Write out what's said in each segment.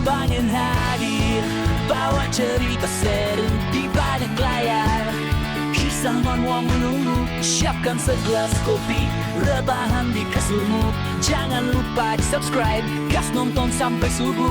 pengen hadir, bawa cerita seru di balik layar. Kisahan wong menunggu, siapkan segelas kopi, rebahan di kasurmu. Jangan lupa di subscribe, gas nonton sampai subuh.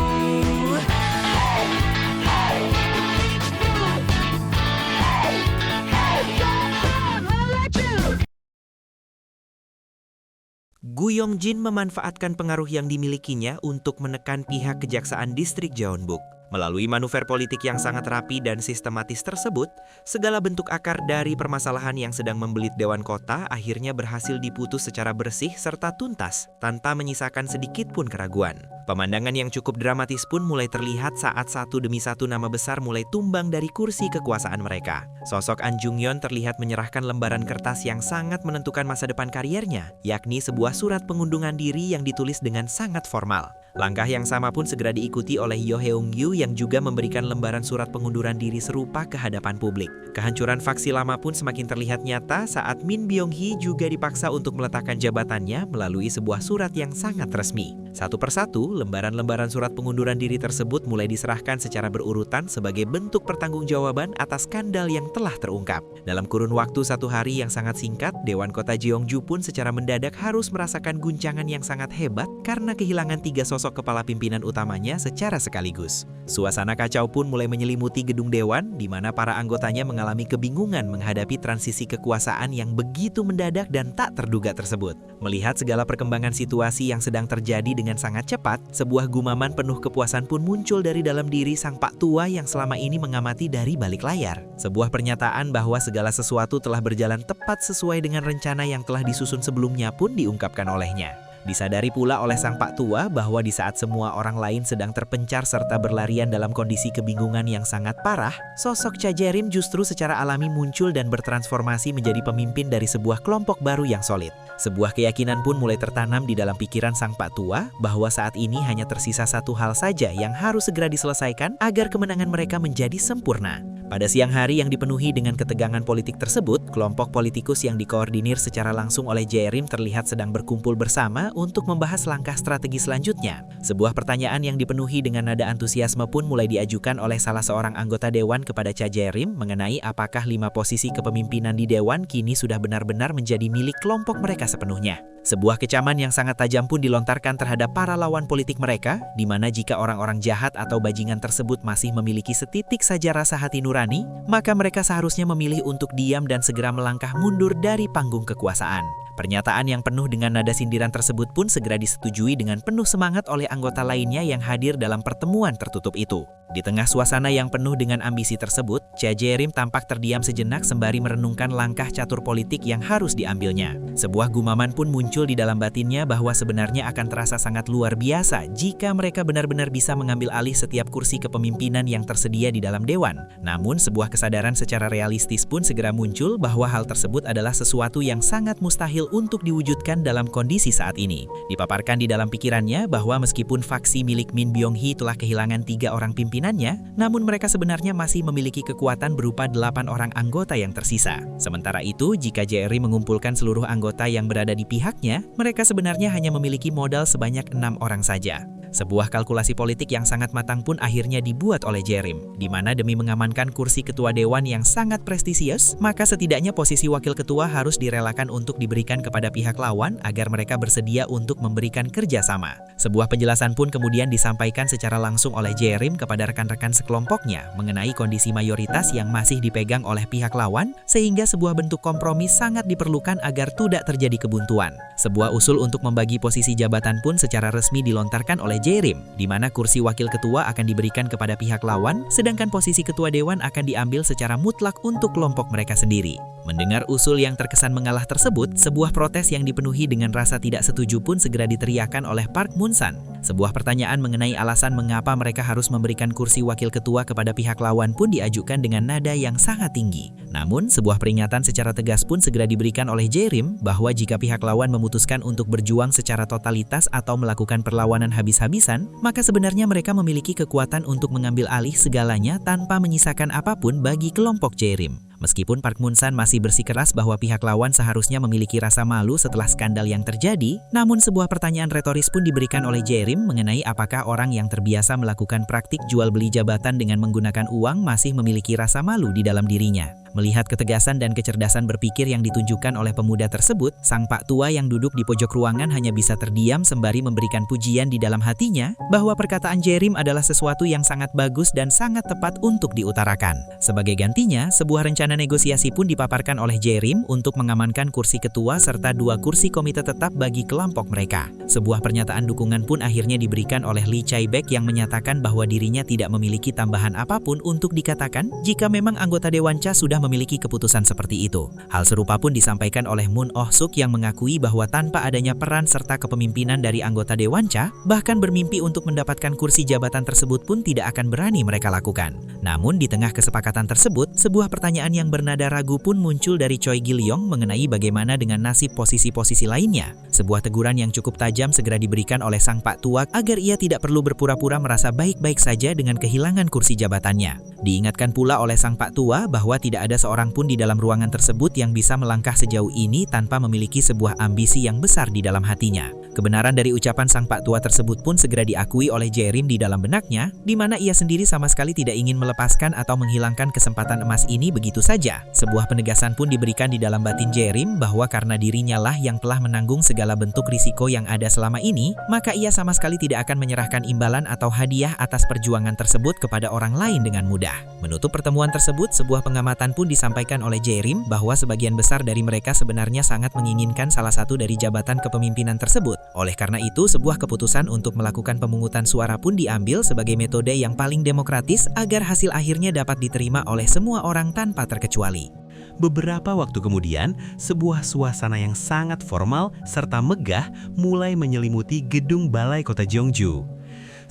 Gu Yongjin memanfaatkan pengaruh yang dimilikinya untuk menekan pihak Kejaksaan Distrik Jeonbuk. Melalui manuver politik yang sangat rapi dan sistematis tersebut, segala bentuk akar dari permasalahan yang sedang membelit Dewan Kota akhirnya berhasil diputus secara bersih serta tuntas, tanpa menyisakan sedikit pun keraguan. Pemandangan yang cukup dramatis pun mulai terlihat saat satu demi satu nama besar mulai tumbang dari kursi kekuasaan mereka. Sosok An Jung-yeon terlihat menyerahkan lembaran kertas yang sangat menentukan masa depan kariernya, yakni sebuah surat pengunduran diri yang ditulis dengan sangat formal. Langkah yang sama pun segera diikuti oleh Yo Heung-yu yang juga memberikan lembaran surat pengunduran diri serupa ke hadapan publik. Kehancuran faksi lama pun semakin terlihat nyata saat Min Byung-hee juga dipaksa untuk meletakkan jabatannya melalui sebuah surat yang sangat resmi. Satu persatu, lembaran-lembaran surat pengunduran diri tersebut mulai diserahkan secara berurutan sebagai bentuk pertanggungjawaban atas skandal yang telah terungkap. Dalam kurun waktu 1 hari yang sangat singkat, Dewan Kota Jeongju pun secara mendadak harus merasakan guncangan yang sangat hebat karena kehilangan 3 sosok kepala pimpinan utamanya secara sekaligus. Suasana kacau pun mulai menyelimuti gedung Dewan, di mana para anggotanya mengalami kebingungan menghadapi transisi kekuasaan yang begitu mendadak dan tak terduga tersebut. Melihat segala perkembangan situasi yang sedang terjadi dengan sangat cepat, sebuah gumaman penuh kepuasan pun muncul dari dalam diri sang Pak Tua yang selama ini mengamati dari balik layar. Sebuah pernyataan bahwa segala sesuatu telah berjalan tepat sesuai dengan rencana yang telah disusun sebelumnya pun diungkapkan olehnya. Disadari pula oleh sang Pak Tua bahwa di saat semua orang lain sedang terpencar serta berlarian dalam kondisi kebingungan yang sangat parah, sosok Cha Jae-rim justru secara alami muncul dan bertransformasi menjadi pemimpin dari sebuah kelompok baru yang solid. Sebuah keyakinan pun mulai tertanam di dalam pikiran sang Pak Tua bahwa saat ini hanya tersisa satu hal saja yang harus segera diselesaikan agar kemenangan mereka menjadi sempurna. Pada siang hari yang dipenuhi dengan ketegangan politik tersebut, kelompok politikus yang dikoordinir secara langsung oleh Jae-rim terlihat sedang berkumpul bersama untuk membahas langkah strategi selanjutnya. Sebuah pertanyaan yang dipenuhi dengan nada antusiasme pun mulai diajukan oleh salah seorang anggota Dewan kepada Cha Jae-rim mengenai apakah 5 posisi kepemimpinan di Dewan kini sudah benar-benar menjadi milik kelompok mereka sepenuhnya. Sebuah kecaman yang sangat tajam pun dilontarkan terhadap para lawan politik mereka, di mana jika orang-orang jahat atau bajingan tersebut masih memiliki setitik saja rasa hati nurani, maka mereka seharusnya memilih untuk diam dan segera melangkah mundur dari panggung kekuasaan. Pernyataan yang penuh dengan nada sindiran tersebut pun segera disetujui dengan penuh semangat oleh anggota lainnya yang hadir dalam pertemuan tertutup itu. Di tengah suasana yang penuh dengan ambisi tersebut, Cha Jae-rim tampak terdiam sejenak sembari merenungkan langkah catur politik yang harus diambilnya. Sebuah gumaman pun muncul di dalam batinnya bahwa sebenarnya akan terasa sangat luar biasa jika mereka benar-benar bisa mengambil alih setiap kursi kepemimpinan yang tersedia di dalam Dewan. Namun, sebuah kesadaran secara realistis pun segera muncul bahwa hal tersebut adalah sesuatu yang sangat mustahil untuk diwujudkan dalam kondisi saat ini. Dipaparkan di dalam pikirannya bahwa meskipun faksi milik Min Byung-hee telah kehilangan 3 orang pimpinannya, namun mereka sebenarnya masih memiliki kekuatan berupa 8 orang anggota yang tersisa. Sementara itu, jika Jae-rim mengumpulkan seluruh anggota yang berada di pihaknya, mereka sebenarnya hanya memiliki modal sebanyak 6 orang saja. Sebuah kalkulasi politik yang sangat matang pun akhirnya dibuat oleh Jae-rim, di mana demi mengamankan kursi ketua dewan yang sangat prestisius, maka setidaknya posisi wakil ketua harus direlakan untuk diberikan kepada pihak lawan agar mereka bersedia untuk memberikan kerjasama. Sebuah penjelasan pun kemudian disampaikan secara langsung oleh Jae-rim kepada rekan-rekan sekelompoknya mengenai kondisi mayoritas yang masih dipegang oleh pihak lawan, sehingga sebuah bentuk kompromi sangat diperlukan agar tidak terjadi kebuntuan. Sebuah usul untuk membagi posisi jabatan pun secara resmi dilontarkan oleh Jae-rim, di mana kursi wakil ketua akan diberikan kepada pihak lawan, sedangkan posisi ketua dewan akan diambil secara mutlak untuk kelompok mereka sendiri. Mendengar usul yang terkesan mengalah tersebut, sebuah protes yang dipenuhi dengan rasa tidak setuju pun segera diteriakan oleh Park Mun-san. Sebuah pertanyaan mengenai alasan mengapa mereka harus memberikan kursi wakil ketua kepada pihak lawan pun diajukan dengan nada yang sangat tinggi. Namun, sebuah peringatan secara tegas pun segera diberikan oleh Jae-rim bahwa jika pihak lawan memutuskan untuk berjuang secara totalitas atau melakukan perlawanan habis-habisan, maka sebenarnya mereka memiliki kekuatan untuk mengambil alih segalanya tanpa menyisakan apapun bagi kelompok Jae-rim. Meskipun Park Mun-san masih bersikeras bahwa pihak lawan seharusnya memiliki rasa malu setelah skandal yang terjadi, namun sebuah pertanyaan retoris pun diberikan oleh Jae-rim mengenai apakah orang yang terbiasa melakukan praktik jual beli jabatan dengan menggunakan uang masih memiliki rasa malu di dalam dirinya. Melihat ketegasan dan kecerdasan berpikir yang ditunjukkan oleh pemuda tersebut, sang pak tua yang duduk di pojok ruangan hanya bisa terdiam sembari memberikan pujian di dalam hatinya bahwa perkataan Jae-rim adalah sesuatu yang sangat bagus dan sangat tepat untuk diutarakan. Sebagai gantinya, sebuah rencana negosiasi pun dipaparkan oleh Jae-rim untuk mengamankan kursi ketua serta 2 kursi komite tetap bagi kelompok mereka. Sebuah pernyataan dukungan pun akhirnya diberikan oleh Lee Chae-baek yang menyatakan bahwa dirinya tidak memiliki tambahan apapun untuk dikatakan jika memang anggota Dewan Cha sudah memiliki keputusan seperti itu. Hal serupa pun disampaikan oleh Moon Oh-suk yang mengakui bahwa tanpa adanya peran serta kepemimpinan dari anggota Dewan Cha, bahkan bermimpi untuk mendapatkan kursi jabatan tersebut pun tidak akan berani mereka lakukan. Namun di tengah kesepakatan tersebut, sebuah pertanyaan yang bernada ragu pun muncul dari Choi Gil-yong mengenai bagaimana dengan nasib posisi-posisi lainnya. Sebuah teguran yang cukup tajam segera diberikan oleh sang pak tua agar ia tidak perlu berpura-pura merasa baik-baik saja dengan kehilangan kursi jabatannya. Diingatkan pula oleh sang pak tua bahwa tidak ada seorang pun di dalam ruangan tersebut yang bisa melangkah sejauh ini tanpa memiliki sebuah ambisi yang besar di dalam hatinya. Kebenaran dari ucapan sang pak tua tersebut pun segera diakui oleh Jae-rim di dalam benaknya, di mana ia sendiri sama sekali tidak ingin melepaskan atau menghilangkan kesempatan emas ini begitu saja. Sebuah penegasan pun diberikan di dalam batin Jae-rim bahwa karena dirinya lah yang telah menanggung segala bentuk risiko yang ada selama ini, maka ia sama sekali tidak akan menyerahkan imbalan atau hadiah atas perjuangan tersebut kepada orang lain dengan mudah. Menutup pertemuan tersebut, sebuah pengamatan pun disampaikan oleh Jae-rim bahwa sebagian besar dari mereka sebenarnya sangat menginginkan salah satu dari jabatan kepemimpinan tersebut. Oleh karena itu, sebuah keputusan untuk melakukan pemungutan suara pun diambil sebagai metode yang paling demokratis agar hasil akhirnya dapat diterima oleh semua orang tanpa terkecuali. Beberapa waktu kemudian, sebuah suasana yang sangat formal serta megah mulai menyelimuti gedung Balai Kota Jeongju.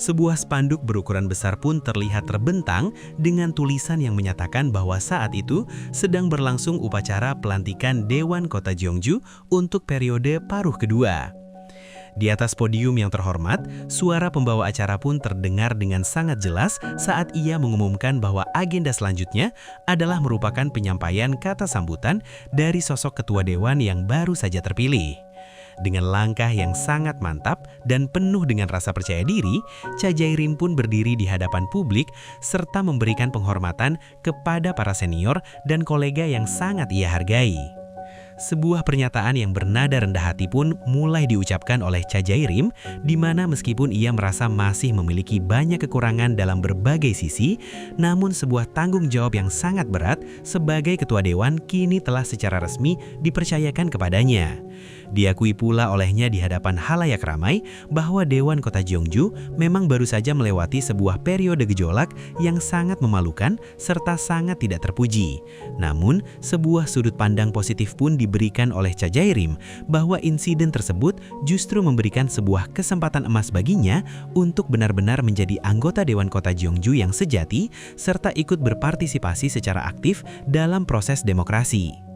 Sebuah spanduk berukuran besar pun terlihat terbentang dengan tulisan yang menyatakan bahwa saat itu sedang berlangsung upacara pelantikan Dewan Kota Jeongju untuk periode paruh kedua. Di atas podium yang terhormat, suara pembawa acara pun terdengar dengan sangat jelas saat ia mengumumkan bahwa agenda selanjutnya adalah merupakan penyampaian kata sambutan dari sosok ketua dewan yang baru saja terpilih. Dengan langkah yang sangat mantap dan penuh dengan rasa percaya diri, Cha Jae-rim pun berdiri di hadapan publik serta memberikan penghormatan kepada para senior dan kolega yang sangat ia hargai. Sebuah pernyataan yang bernada rendah hati pun mulai diucapkan oleh Cha Jae-rim, di mana meskipun ia merasa masih memiliki banyak kekurangan dalam berbagai sisi, namun sebuah tanggung jawab yang sangat berat sebagai ketua dewan kini telah secara resmi dipercayakan kepadanya. Diakui pula olehnya di hadapan halayak ramai bahwa Dewan Kota Jeongju memang baru saja melewati sebuah periode gejolak yang sangat memalukan serta sangat tidak terpuji. Namun, sebuah sudut pandang positif pun diberikan oleh Cha Jae-rim bahwa insiden tersebut justru memberikan sebuah kesempatan emas baginya untuk benar-benar menjadi anggota Dewan Kota Jeongju yang sejati serta ikut berpartisipasi secara aktif dalam proses demokrasi.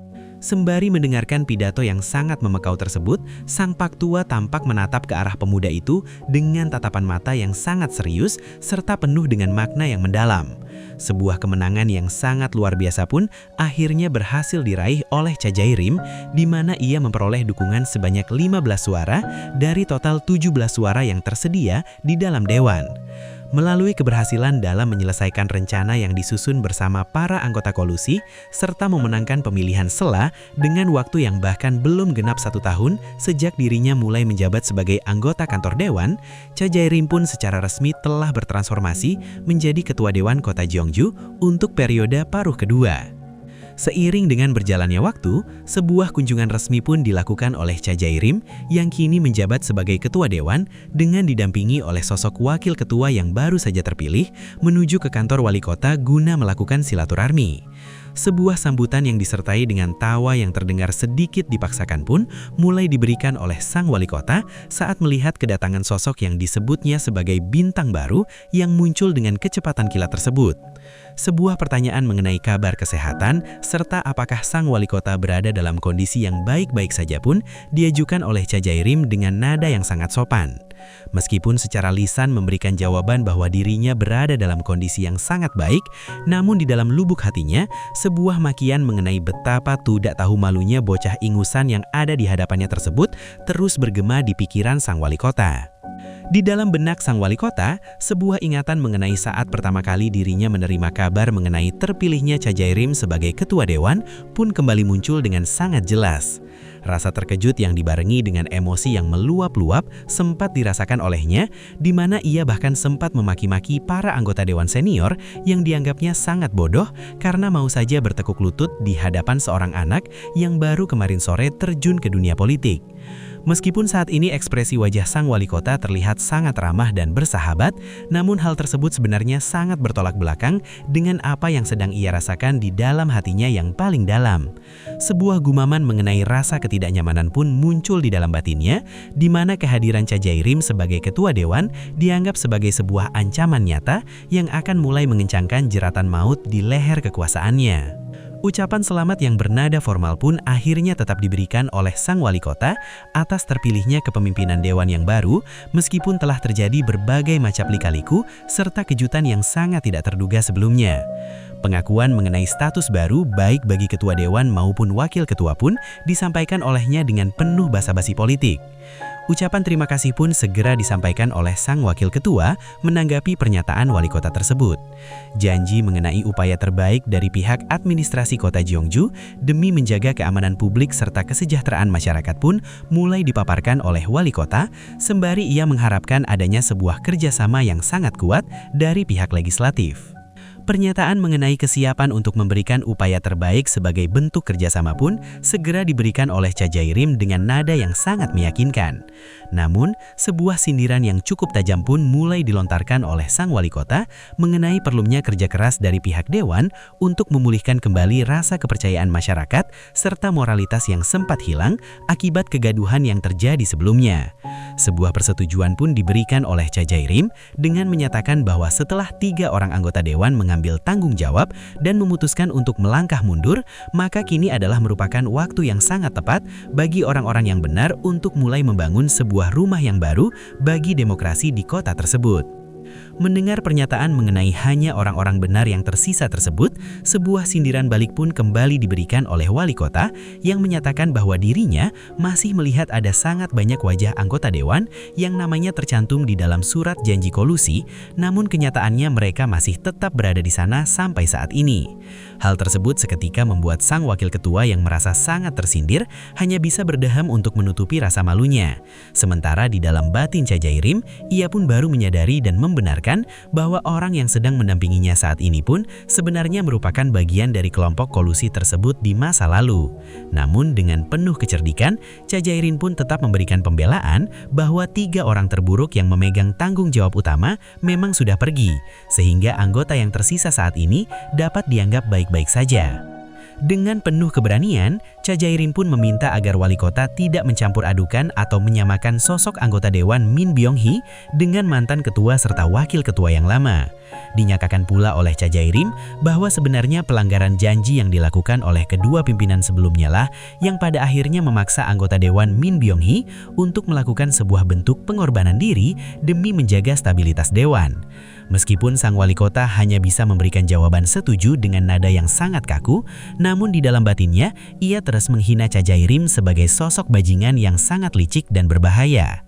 Sembari mendengarkan pidato yang sangat memekau tersebut, sang pak tua tampak menatap ke arah pemuda itu dengan tatapan mata yang sangat serius serta penuh dengan makna yang mendalam. Sebuah kemenangan yang sangat luar biasa pun akhirnya berhasil diraih oleh Cha Jae-rim, di mana ia memperoleh dukungan sebanyak 15 suara dari total 17 suara yang tersedia di dalam dewan. Melalui keberhasilan dalam menyelesaikan rencana yang disusun bersama para anggota kolusi, serta memenangkan pemilihan sela dengan waktu yang bahkan belum genap 1 tahun sejak dirinya mulai menjabat sebagai anggota kantor dewan, Cha Jae-rim pun secara resmi telah bertransformasi menjadi ketua Dewan Kota Jeongju untuk periode paruh kedua. Seiring dengan berjalannya waktu, sebuah kunjungan resmi pun dilakukan oleh Cha Jae-rim yang kini menjabat sebagai ketua dewan dengan didampingi oleh sosok wakil ketua yang baru saja terpilih menuju ke kantor wali kota guna melakukan silaturahmi. Sebuah sambutan yang disertai dengan tawa yang terdengar sedikit dipaksakan pun mulai diberikan oleh sang wali kota saat melihat kedatangan sosok yang disebutnya sebagai bintang baru yang muncul dengan kecepatan kilat tersebut. Sebuah pertanyaan mengenai kabar kesehatan serta apakah sang wali kota berada dalam kondisi yang baik-baik saja pun diajukan oleh Cha Jae-rim dengan nada yang sangat sopan. Meskipun secara lisan memberikan jawaban bahwa dirinya berada dalam kondisi yang sangat baik, namun di dalam lubuk hatinya, sebuah makian mengenai betapa tidak tahu malunya bocah ingusan yang ada di hadapannya tersebut terus bergema di pikiran sang wali kota. Di dalam benak sang wali kota, sebuah ingatan mengenai saat pertama kali dirinya menerima kabar mengenai terpilihnya Tjajairim sebagai ketua dewan pun kembali muncul dengan sangat jelas. Rasa terkejut yang dibarengi dengan emosi yang meluap-luap sempat dirasakan olehnya, di mana ia bahkan sempat memaki-maki para anggota dewan senior yang dianggapnya sangat bodoh karena mau saja bertekuk lutut di hadapan seorang anak yang baru kemarin sore terjun ke dunia politik. Meskipun saat ini ekspresi wajah sang wali kota terlihat sangat ramah dan bersahabat, namun hal tersebut sebenarnya sangat bertolak belakang dengan apa yang sedang ia rasakan di dalam hatinya yang paling dalam. Sebuah gumaman mengenai rasa ketidaknyamanan pun muncul di dalam batinnya, di mana kehadiran Tjajairim sebagai ketua dewan dianggap sebagai sebuah ancaman nyata yang akan mulai mengencangkan jeratan maut di leher kekuasaannya. Ucapan selamat yang bernada formal pun akhirnya tetap diberikan oleh sang wali kota atas terpilihnya kepemimpinan dewan yang baru, meskipun telah terjadi berbagai macam lika-liku serta kejutan yang sangat tidak terduga sebelumnya. Pengakuan mengenai status baru baik bagi ketua dewan maupun wakil ketua pun disampaikan olehnya dengan penuh basa-basi politik. Ucapan terima kasih pun segera disampaikan oleh sang wakil ketua menanggapi pernyataan wali kota tersebut. Janji mengenai upaya terbaik dari pihak administrasi kota Jeongju demi menjaga keamanan publik serta kesejahteraan masyarakat pun mulai dipaparkan oleh wali kota, sembari ia mengharapkan adanya sebuah kerjasama yang sangat kuat dari pihak legislatif. Pernyataan mengenai kesiapan untuk memberikan upaya terbaik sebagai bentuk kerjasama pun segera diberikan oleh Tjajairim dengan nada yang sangat meyakinkan. Namun, sebuah sindiran yang cukup tajam pun mulai dilontarkan oleh sang wali kota mengenai perlunya kerja keras dari pihak dewan untuk memulihkan kembali rasa kepercayaan masyarakat serta moralitas yang sempat hilang akibat kegaduhan yang terjadi sebelumnya. Sebuah persetujuan pun diberikan oleh Tjajairim dengan menyatakan bahwa setelah 3 orang anggota dewan mengambil tanggung jawab dan memutuskan untuk melangkah mundur, maka kini adalah merupakan waktu yang sangat tepat bagi orang-orang yang benar untuk mulai membangun sebuah rumah yang baru bagi demokrasi di kota tersebut. Mendengar pernyataan mengenai hanya orang-orang benar yang tersisa tersebut, sebuah sindiran balik pun kembali diberikan oleh wali kota yang menyatakan bahwa dirinya masih melihat ada sangat banyak wajah anggota dewan yang namanya tercantum di dalam surat janji kolusi, namun kenyataannya mereka masih tetap berada di sana sampai saat ini. Hal tersebut seketika membuat sang wakil ketua yang merasa sangat tersindir hanya bisa berdeham untuk menutupi rasa malunya. Sementara di dalam batin Tjajairim, ia pun baru menyadari dan membenarkan bahwa orang yang sedang mendampinginya saat ini pun sebenarnya merupakan bagian dari kelompok kolusi tersebut di masa lalu. Namun dengan penuh kecerdikan, Tjajairim pun tetap memberikan pembelaan bahwa 3 orang terburuk yang memegang tanggung jawab utama memang sudah pergi, sehingga anggota yang tersisa saat ini dapat dianggap baik-baik saja. Dengan penuh keberanian, Tjajairim pun meminta agar wali kota tidak mencampur adukan atau menyamakan sosok anggota dewan Min Byung-hee dengan mantan ketua serta wakil ketua yang lama. Dinyatakan pula oleh Tjajairim bahwa sebenarnya pelanggaran janji yang dilakukan oleh kedua pimpinan sebelumnya lah yang pada akhirnya memaksa anggota dewan Min Byung-hee untuk melakukan sebuah bentuk pengorbanan diri demi menjaga stabilitas dewan. Meskipun sang wali kota hanya bisa memberikan jawaban setuju dengan nada yang sangat kaku, namun di dalam batinnya ia terus menghina Tjajairim sebagai sosok bajingan yang sangat licik dan berbahaya.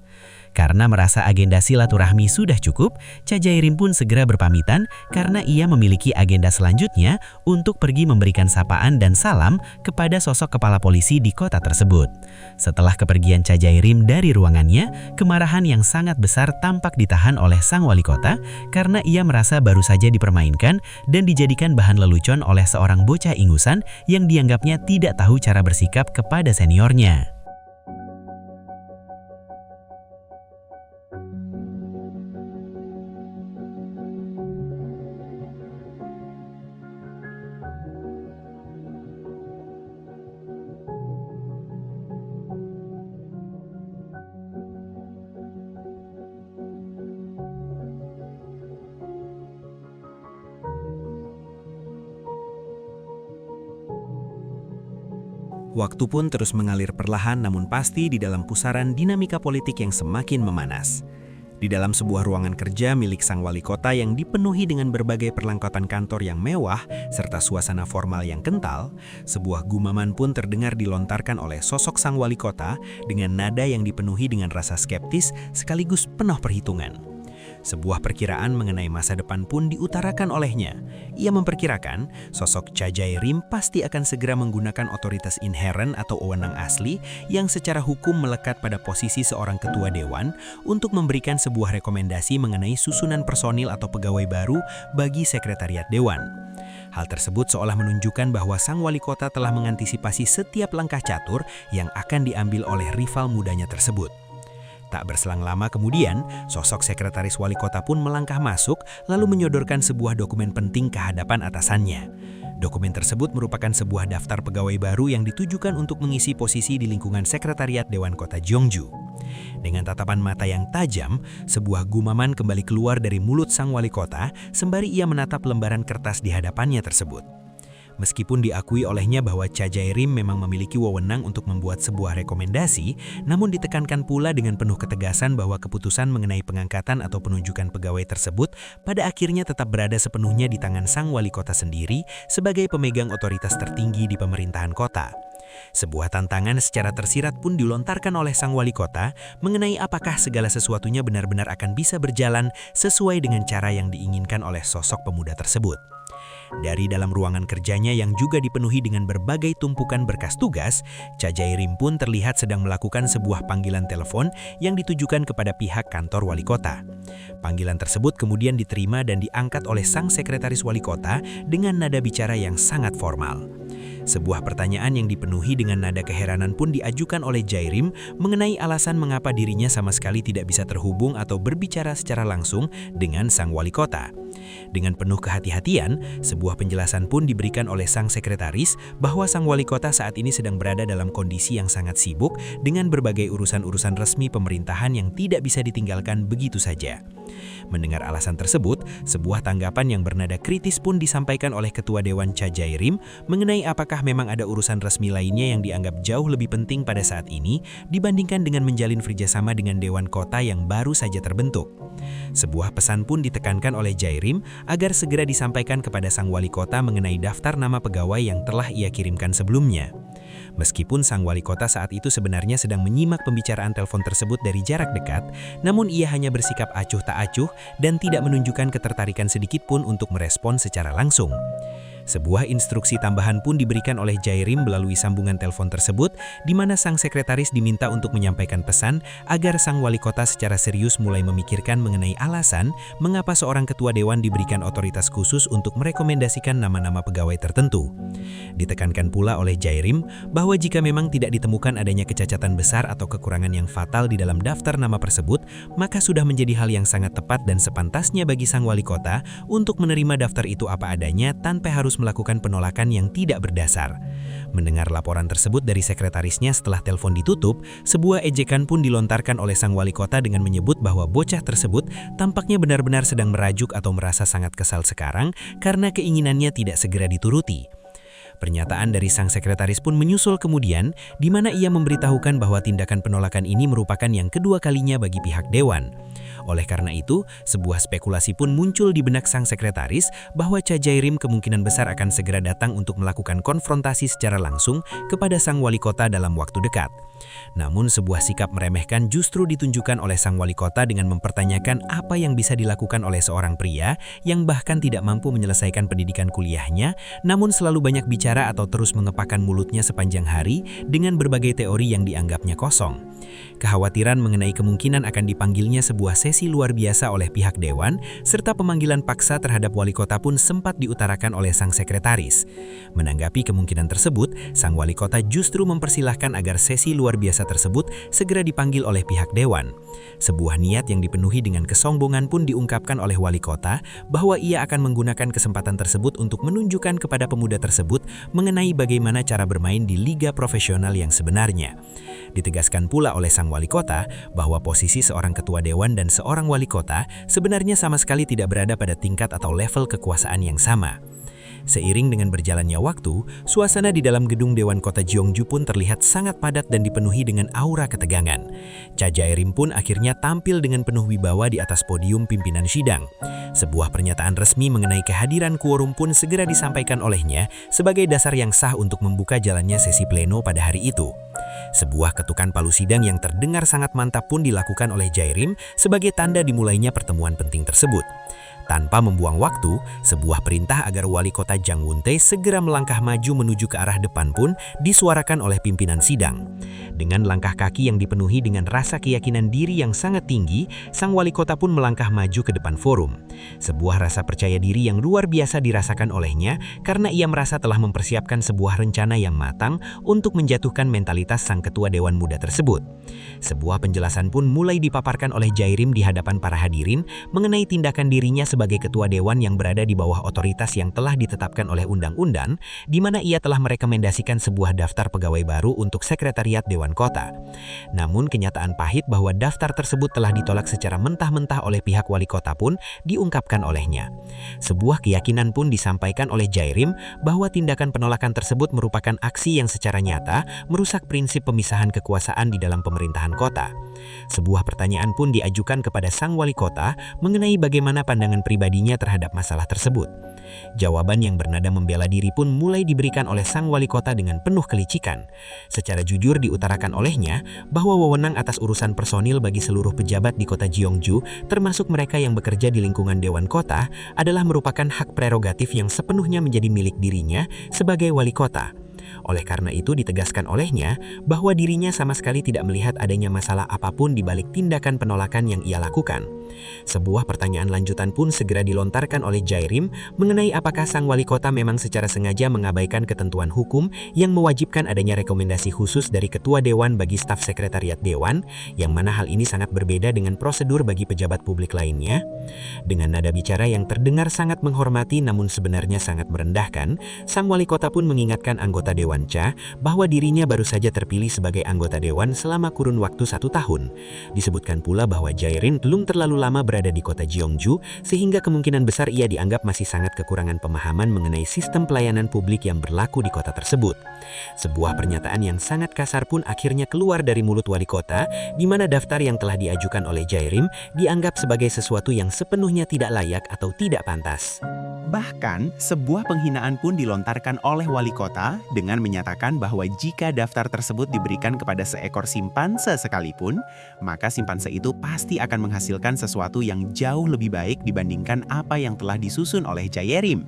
Karena merasa agenda silaturahmi sudah cukup, Tjajairim pun segera berpamitan karena ia memiliki agenda selanjutnya untuk pergi memberikan sapaan dan salam kepada sosok kepala polisi di kota tersebut. Setelah kepergian Tjajairim dari ruangannya, kemarahan yang sangat besar tampak ditahan oleh sang wali kota karena ia merasa baru saja dipermainkan dan dijadikan bahan lelucon oleh seorang bocah ingusan yang dianggapnya tidak tahu cara bersikap kepada seniornya. Waktu pun terus mengalir perlahan namun pasti di dalam pusaran dinamika politik yang semakin memanas. Di dalam sebuah ruangan kerja milik sang wali kota yang dipenuhi dengan berbagai perlengkapan kantor yang mewah serta suasana formal yang kental, sebuah gumaman pun terdengar dilontarkan oleh sosok sang wali kota dengan nada yang dipenuhi dengan rasa skeptis sekaligus penuh perhitungan. Sebuah perkiraan mengenai masa depan pun diutarakan olehnya. Ia memperkirakan sosok Cha Jae-rim pasti akan segera menggunakan otoritas inheren atau wewenang asli yang secara hukum melekat pada posisi seorang ketua dewan untuk memberikan sebuah rekomendasi mengenai susunan personil atau pegawai baru bagi sekretariat dewan. Hal tersebut seolah menunjukkan bahwa sang wali kota telah mengantisipasi setiap langkah catur yang akan diambil oleh rival mudanya tersebut. Tak berselang lama kemudian, sosok sekretaris wali kota pun melangkah masuk lalu menyodorkan sebuah dokumen penting ke hadapan atasannya. Dokumen tersebut merupakan sebuah daftar pegawai baru yang ditujukan untuk mengisi posisi di lingkungan sekretariat Dewan Kota Jeongju. Dengan tatapan mata yang tajam, sebuah gumaman kembali keluar dari mulut sang wali kota sembari ia menatap lembaran kertas di hadapannya tersebut. Meskipun diakui olehnya bahwa Cha Jae-rim memang memiliki wewenang untuk membuat sebuah rekomendasi, namun ditekankan pula dengan penuh ketegasan bahwa keputusan mengenai pengangkatan atau penunjukan pegawai tersebut pada akhirnya tetap berada sepenuhnya di tangan sang wali kota sendiri sebagai pemegang otoritas tertinggi di pemerintahan kota. Sebuah tantangan secara tersirat pun dilontarkan oleh sang wali kota mengenai apakah segala sesuatunya benar-benar akan bisa berjalan sesuai dengan cara yang diinginkan oleh sosok pemuda tersebut. Dari dalam ruangan kerjanya yang juga dipenuhi dengan berbagai tumpukan berkas tugas, Cha Jae-rim pun terlihat sedang melakukan sebuah panggilan telepon yang ditujukan kepada pihak kantor wali kota. Panggilan tersebut kemudian diterima dan diangkat oleh sang sekretaris wali kota dengan nada bicara yang sangat formal. Sebuah pertanyaan yang dipenuhi dengan nada keheranan pun diajukan oleh Jae-rim mengenai alasan mengapa dirinya sama sekali tidak bisa terhubung atau berbicara secara langsung dengan sang wali kota. Dengan penuh kehati-hatian, sebuah penjelasan pun diberikan oleh sang sekretaris bahwa sang wali kota saat ini sedang berada dalam kondisi yang sangat sibuk dengan berbagai urusan-urusan resmi pemerintahan yang tidak bisa ditinggalkan begitu saja. Mendengar alasan tersebut, sebuah tanggapan yang bernada kritis pun disampaikan oleh Ketua Dewan Cha Jae-rim mengenai apakah memang ada urusan resmi lainnya yang dianggap jauh lebih penting pada saat ini dibandingkan dengan menjalin kerjasama dengan Dewan Kota yang baru saja terbentuk. Sebuah pesan pun ditekankan oleh Jae-rim agar segera disampaikan kepada sang wali kota mengenai daftar nama pegawai yang telah ia kirimkan sebelumnya. Meskipun sang wali kota saat itu sebenarnya sedang menyimak pembicaraan telepon tersebut dari jarak dekat, namun ia hanya bersikap acuh tak acuh dan tidak menunjukkan ketertarikan sedikit pun untuk merespon secara langsung. Sebuah instruksi tambahan pun diberikan oleh Jae-rim melalui sambungan telepon tersebut, di mana sang sekretaris diminta untuk menyampaikan pesan agar sang wali kota secara serius mulai memikirkan mengenai alasan mengapa seorang ketua dewan diberikan otoritas khusus untuk merekomendasikan nama-nama pegawai tertentu. Ditekankan pula oleh Jae-rim bahwa jika memang tidak ditemukan adanya kecacatan besar atau kekurangan yang fatal di dalam daftar nama tersebut, maka sudah menjadi hal yang sangat tepat dan sepantasnya bagi sang wali kota untuk menerima daftar itu apa adanya tanpa harus melakukan penolakan yang tidak berdasar. Mendengar laporan tersebut dari sekretarisnya setelah telepon ditutup, sebuah ejekan pun dilontarkan oleh sang wali kota dengan menyebut bahwa bocah tersebut tampaknya benar-benar sedang merajuk atau merasa sangat kesal sekarang karena keinginannya tidak segera dituruti. Pernyataan dari sang sekretaris pun menyusul kemudian, di mana ia memberitahukan bahwa tindakan penolakan ini merupakan yang kedua kalinya bagi pihak dewan. Oleh karena itu, sebuah spekulasi pun muncul di benak sang sekretaris bahwa Cha Jae-rim kemungkinan besar akan segera datang untuk melakukan konfrontasi secara langsung kepada sang wali kota dalam waktu dekat. Namun sebuah sikap meremehkan justru ditunjukkan oleh sang wali kota dengan mempertanyakan apa yang bisa dilakukan oleh seorang pria yang bahkan tidak mampu menyelesaikan pendidikan kuliahnya, namun selalu banyak bicara atau terus mengepakkan mulutnya sepanjang hari dengan berbagai teori yang dianggapnya kosong. Kekhawatiran mengenai kemungkinan akan dipanggilnya sebuah sesi luar biasa oleh pihak dewan, serta pemanggilan paksa terhadap wali kota pun sempat diutarakan oleh sang sekretaris. Menanggapi kemungkinan tersebut, sang wali kota justru mempersilahkan agar sesi luar biasa tersebut segera dipanggil oleh pihak dewan. Sebuah niat yang dipenuhi dengan kesombongan pun diungkapkan oleh wali kota bahwa ia akan menggunakan kesempatan tersebut untuk menunjukkan kepada pemuda tersebut mengenai bagaimana cara bermain di liga profesional yang sebenarnya. Ditegaskan pula oleh sang wali kota bahwa posisi seorang ketua dewan dan seorang wali kota sebenarnya sama sekali tidak berada pada tingkat atau level kekuasaan yang sama. Seiring dengan berjalannya waktu, suasana di dalam gedung Dewan Kota Gyeongju pun terlihat sangat padat dan dipenuhi dengan aura ketegangan. Cha Jae-rim pun akhirnya tampil dengan penuh wibawa di atas podium pimpinan sidang. Sebuah pernyataan resmi mengenai kehadiran quorum pun segera disampaikan olehnya sebagai dasar yang sah untuk membuka jalannya sesi pleno pada hari itu. Sebuah ketukan palu sidang yang terdengar sangat mantap pun dilakukan oleh Jae-rim sebagai tanda dimulainya pertemuan penting tersebut. Tanpa membuang waktu, sebuah perintah agar wali kota Jang Won-tae segera melangkah maju menuju ke arah depan pun disuarakan oleh pimpinan sidang. Dengan langkah kaki yang dipenuhi dengan rasa keyakinan diri yang sangat tinggi, sang wali kota pun melangkah maju ke depan forum. Sebuah rasa percaya diri yang luar biasa dirasakan olehnya karena ia merasa telah mempersiapkan sebuah rencana yang matang untuk menjatuhkan mentalitas sang ketua Dewan Muda tersebut. Sebuah penjelasan pun mulai dipaparkan oleh Jae-rim di hadapan para hadirin mengenai tindakan dirinya sebagai ketua dewan yang berada di bawah otoritas yang telah ditetapkan oleh undang-undang, di mana ia telah merekomendasikan sebuah daftar pegawai baru untuk sekretariat Dewan Kota. Namun kenyataan pahit bahwa daftar tersebut telah ditolak secara mentah-mentah oleh pihak wali kota pun diungkapkan olehnya. Sebuah keyakinan pun disampaikan oleh Jae-rim bahwa tindakan penolakan tersebut merupakan aksi yang secara nyata merusak prinsip pemisahan kekuasaan di dalam pemerintahan kota. Sebuah pertanyaan pun diajukan kepada sang wali kota mengenai bagaimana pandangan pribadinya terhadap masalah tersebut. Jawaban yang bernada membela diri pun mulai diberikan oleh sang wali kota dengan penuh kelicikan. Secara jujur diutarakan olehnya bahwa wewenang atas urusan personil bagi seluruh pejabat di kota Gyeongju, termasuk mereka yang bekerja di lingkungan Dewan Kota, adalah merupakan hak prerogatif yang sepenuhnya menjadi milik dirinya sebagai wali kota. Oleh karena itu ditegaskan olehnya bahwa dirinya sama sekali tidak melihat adanya masalah apapun di balik tindakan penolakan yang ia lakukan. Sebuah pertanyaan lanjutan pun segera dilontarkan oleh Jae-rim mengenai apakah sang wali kota memang secara sengaja mengabaikan ketentuan hukum yang mewajibkan adanya rekomendasi khusus dari ketua dewan bagi staf sekretariat dewan, yang mana hal ini sangat berbeda dengan prosedur bagi pejabat publik lainnya. Dengan nada bicara yang terdengar sangat menghormati namun sebenarnya sangat merendahkan, sang wali kota pun mengingatkan anggota Dewan Cha bahwa dirinya baru saja terpilih sebagai anggota dewan selama kurun waktu 1 tahun. Disebutkan pula bahwa Jae-rim belum terlalu lama berada di kota Gyeongju, sehingga kemungkinan besar ia dianggap masih sangat kekurangan pemahaman mengenai sistem pelayanan publik yang berlaku di kota tersebut. Sebuah pernyataan yang sangat kasar pun akhirnya keluar dari mulut wali kota, di mana daftar yang telah diajukan oleh Jae-rim dianggap sebagai sesuatu yang sepenuhnya tidak layak atau tidak pantas. Bahkan, sebuah penghinaan pun dilontarkan oleh wali kota dengan menyatakan bahwa jika daftar tersebut diberikan kepada seekor simpanse sekalipun, maka simpanse itu pasti akan menghasilkan sesuatu yang jauh lebih baik dibandingkan apa yang telah disusun oleh Jae-rim.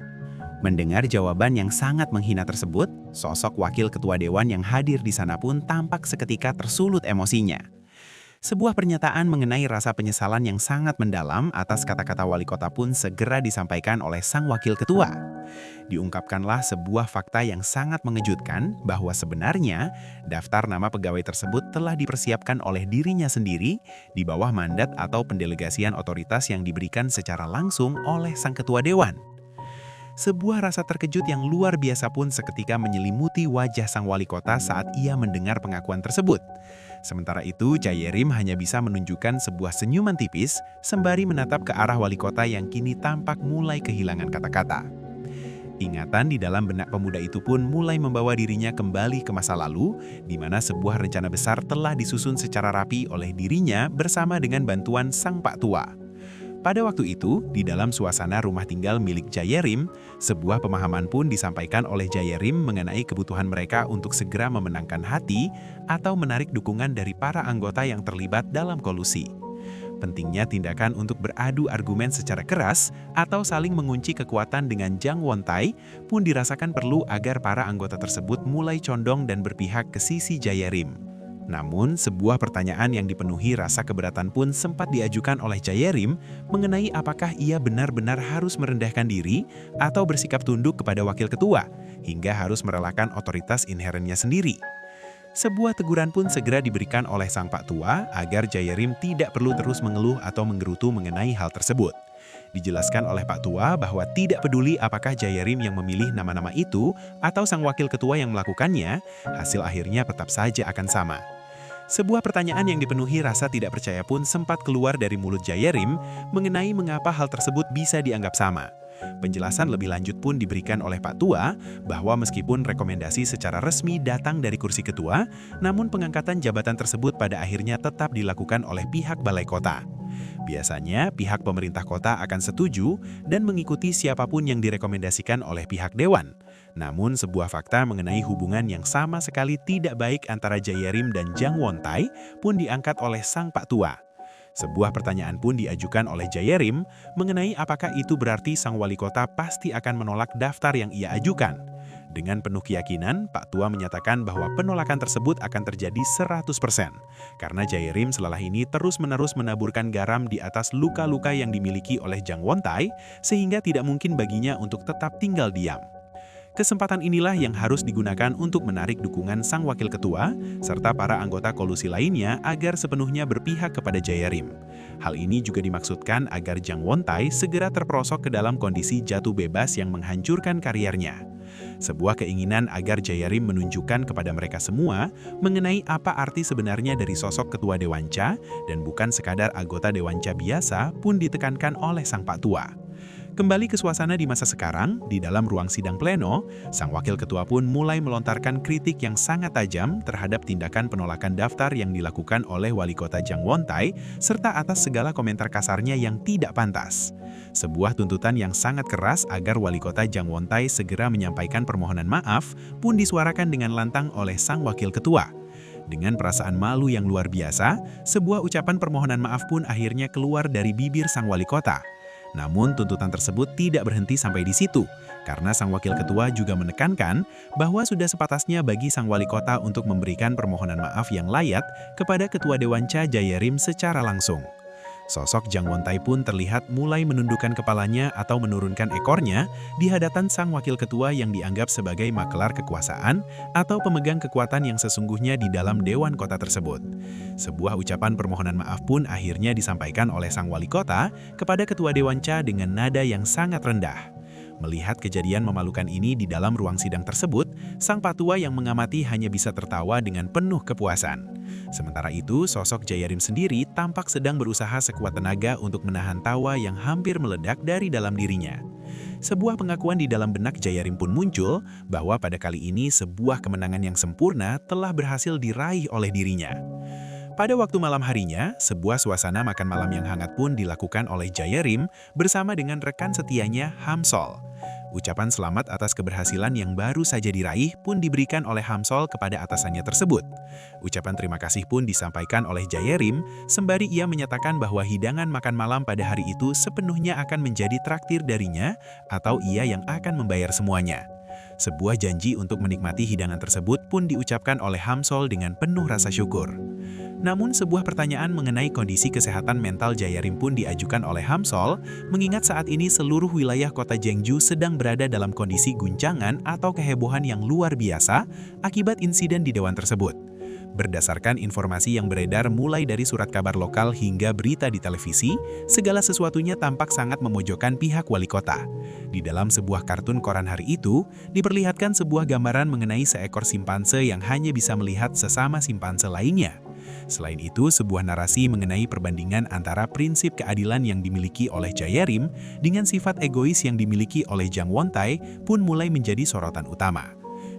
Mendengar jawaban yang sangat menghina tersebut, sosok wakil ketua dewan yang hadir di sana pun tampak seketika tersulut emosinya. Sebuah pernyataan mengenai rasa penyesalan yang sangat mendalam atas kata-kata wali kota pun segera disampaikan oleh sang wakil ketua. Diungkapkanlah sebuah fakta yang sangat mengejutkan bahwa sebenarnya daftar nama pegawai tersebut telah dipersiapkan oleh dirinya sendiri di bawah mandat atau pendelegasian otoritas yang diberikan secara langsung oleh sang ketua dewan. Sebuah rasa terkejut yang luar biasa pun seketika menyelimuti wajah sang wali kota saat ia mendengar pengakuan tersebut. Sementara itu, Jae-rim hanya bisa menunjukkan sebuah senyuman tipis sembari menatap ke arah wali kota yang kini tampak mulai kehilangan kata-kata. Ingatan di dalam benak pemuda itu pun mulai membawa dirinya kembali ke masa lalu, di mana sebuah rencana besar telah disusun secara rapi oleh dirinya bersama dengan bantuan sang Pak Tua. Pada waktu itu, di dalam suasana rumah tinggal milik Jae-rim, sebuah pemahaman pun disampaikan oleh Jae-rim mengenai kebutuhan mereka untuk segera memenangkan hati atau menarik dukungan dari para anggota yang terlibat dalam kolusi. Pentingnya tindakan untuk beradu argumen secara keras atau saling mengunci kekuatan dengan Jang Won-tae pun dirasakan perlu agar para anggota tersebut mulai condong dan berpihak ke sisi Jae-rim. Namun, sebuah pertanyaan yang dipenuhi rasa keberatan pun sempat diajukan oleh Jae-rim mengenai apakah ia benar-benar harus merendahkan diri atau bersikap tunduk kepada wakil ketua, hingga harus merelakan otoritas inherennya sendiri. Sebuah teguran pun segera diberikan oleh sang Pak Tua agar Jae-rim tidak perlu terus mengeluh atau menggerutu mengenai hal tersebut. Dijelaskan oleh Pak Tua bahwa tidak peduli apakah Jae-rim yang memilih nama-nama itu atau sang wakil ketua yang melakukannya, hasil akhirnya tetap saja akan sama. Sebuah pertanyaan yang dipenuhi rasa tidak percaya pun sempat keluar dari mulut Jayarim mengenai mengapa hal tersebut bisa dianggap sama. Penjelasan lebih lanjut pun diberikan oleh Pak Tua bahwa meskipun rekomendasi secara resmi datang dari kursi ketua, namun pengangkatan jabatan tersebut pada akhirnya tetap dilakukan oleh pihak Balai Kota. Biasanya, pihak pemerintah kota akan setuju dan mengikuti siapapun yang direkomendasikan oleh pihak dewan. Namun, sebuah fakta mengenai hubungan yang sama sekali tidak baik antara Jayarim dan Jang Wontai pun diangkat oleh sang Pak Tua. Sebuah pertanyaan pun diajukan oleh Jayarim mengenai apakah itu berarti sang wali kota pasti akan menolak daftar yang ia ajukan. Dengan penuh keyakinan, Pak Tua menyatakan bahwa penolakan tersebut akan terjadi 100%, karena Jayarim setelah ini terus-menerus menaburkan garam di atas luka-luka yang dimiliki oleh Jang Wontai, sehingga tidak mungkin baginya untuk tetap tinggal diam. Kesempatan inilah yang harus digunakan untuk menarik dukungan sang wakil ketua, serta para anggota kolusi lainnya agar sepenuhnya berpihak kepada Jayarim. Hal ini juga dimaksudkan agar Jang Wontai segera terperosok ke dalam kondisi jatuh bebas yang menghancurkan kariernya. Sebuah keinginan agar Jayarim menunjukkan kepada mereka semua mengenai apa arti sebenarnya dari sosok ketua Dewanca dan bukan sekadar anggota Dewanca biasa pun ditekankan oleh sang Pak Tua. Kembali ke suasana di masa sekarang, di dalam ruang sidang pleno, sang wakil ketua pun mulai melontarkan kritik yang sangat tajam terhadap tindakan penolakan daftar yang dilakukan oleh wali kota Jang Wontai, serta atas segala komentar kasarnya yang tidak pantas. Sebuah tuntutan yang sangat keras agar wali kota Jang Wontai segera menyampaikan permohonan maaf pun disuarakan dengan lantang oleh sang wakil ketua. Dengan perasaan malu yang luar biasa, sebuah ucapan permohonan maaf pun akhirnya keluar dari bibir sang wali kota. Namun tuntutan tersebut tidak berhenti sampai di situ, karena sang wakil ketua juga menekankan bahwa sudah sepatasnya bagi sang wali kota untuk memberikan permohonan maaf yang layak kepada ketua Dewanca Jayarim secara langsung. Sosok Jang Wontai pun terlihat mulai menundukkan kepalanya atau menurunkan ekornya di hadapan sang wakil ketua yang dianggap sebagai makelar kekuasaan atau pemegang kekuatan yang sesungguhnya di dalam dewan kota tersebut. Sebuah ucapan permohonan maaf pun akhirnya disampaikan oleh sang wali kota kepada ketua Dewanca dengan nada yang sangat rendah. Melihat kejadian memalukan ini di dalam ruang sidang tersebut, sang Pak Tua yang mengamati hanya bisa tertawa dengan penuh kepuasan. Sementara itu, sosok Jayarim sendiri tampak sedang berusaha sekuat tenaga untuk menahan tawa yang hampir meledak dari dalam dirinya. Sebuah pengakuan di dalam benak Jayarim pun muncul bahwa pada kali ini sebuah kemenangan yang sempurna telah berhasil diraih oleh dirinya. Pada waktu malam harinya, sebuah suasana makan malam yang hangat pun dilakukan oleh Jayarim bersama dengan rekan setianya Hamsol. Ucapan selamat atas keberhasilan yang baru saja diraih pun diberikan oleh Hamsol kepada atasannya tersebut. Ucapan terima kasih pun disampaikan oleh Jayarim, sembari ia menyatakan bahwa hidangan makan malam pada hari itu sepenuhnya akan menjadi traktir darinya atau ia yang akan membayar semuanya. Sebuah janji untuk menikmati hidangan tersebut pun diucapkan oleh Hamsol dengan penuh rasa syukur. Namun sebuah pertanyaan mengenai kondisi kesehatan mental Jayarim pun diajukan oleh Hamsol, mengingat saat ini seluruh wilayah kota Jeongju sedang berada dalam kondisi guncangan atau kehebohan yang luar biasa akibat insiden di dewan tersebut. Berdasarkan informasi yang beredar mulai dari surat kabar lokal hingga berita di televisi, segala sesuatunya tampak sangat memojokkan pihak wali kota. Di dalam sebuah kartun koran hari itu, diperlihatkan sebuah gambaran mengenai seekor simpanse yang hanya bisa melihat sesama simpanse lainnya. Selain itu, sebuah narasi mengenai perbandingan antara prinsip keadilan yang dimiliki oleh Jayarim dengan sifat egois yang dimiliki oleh Jang Wontai pun mulai menjadi sorotan utama.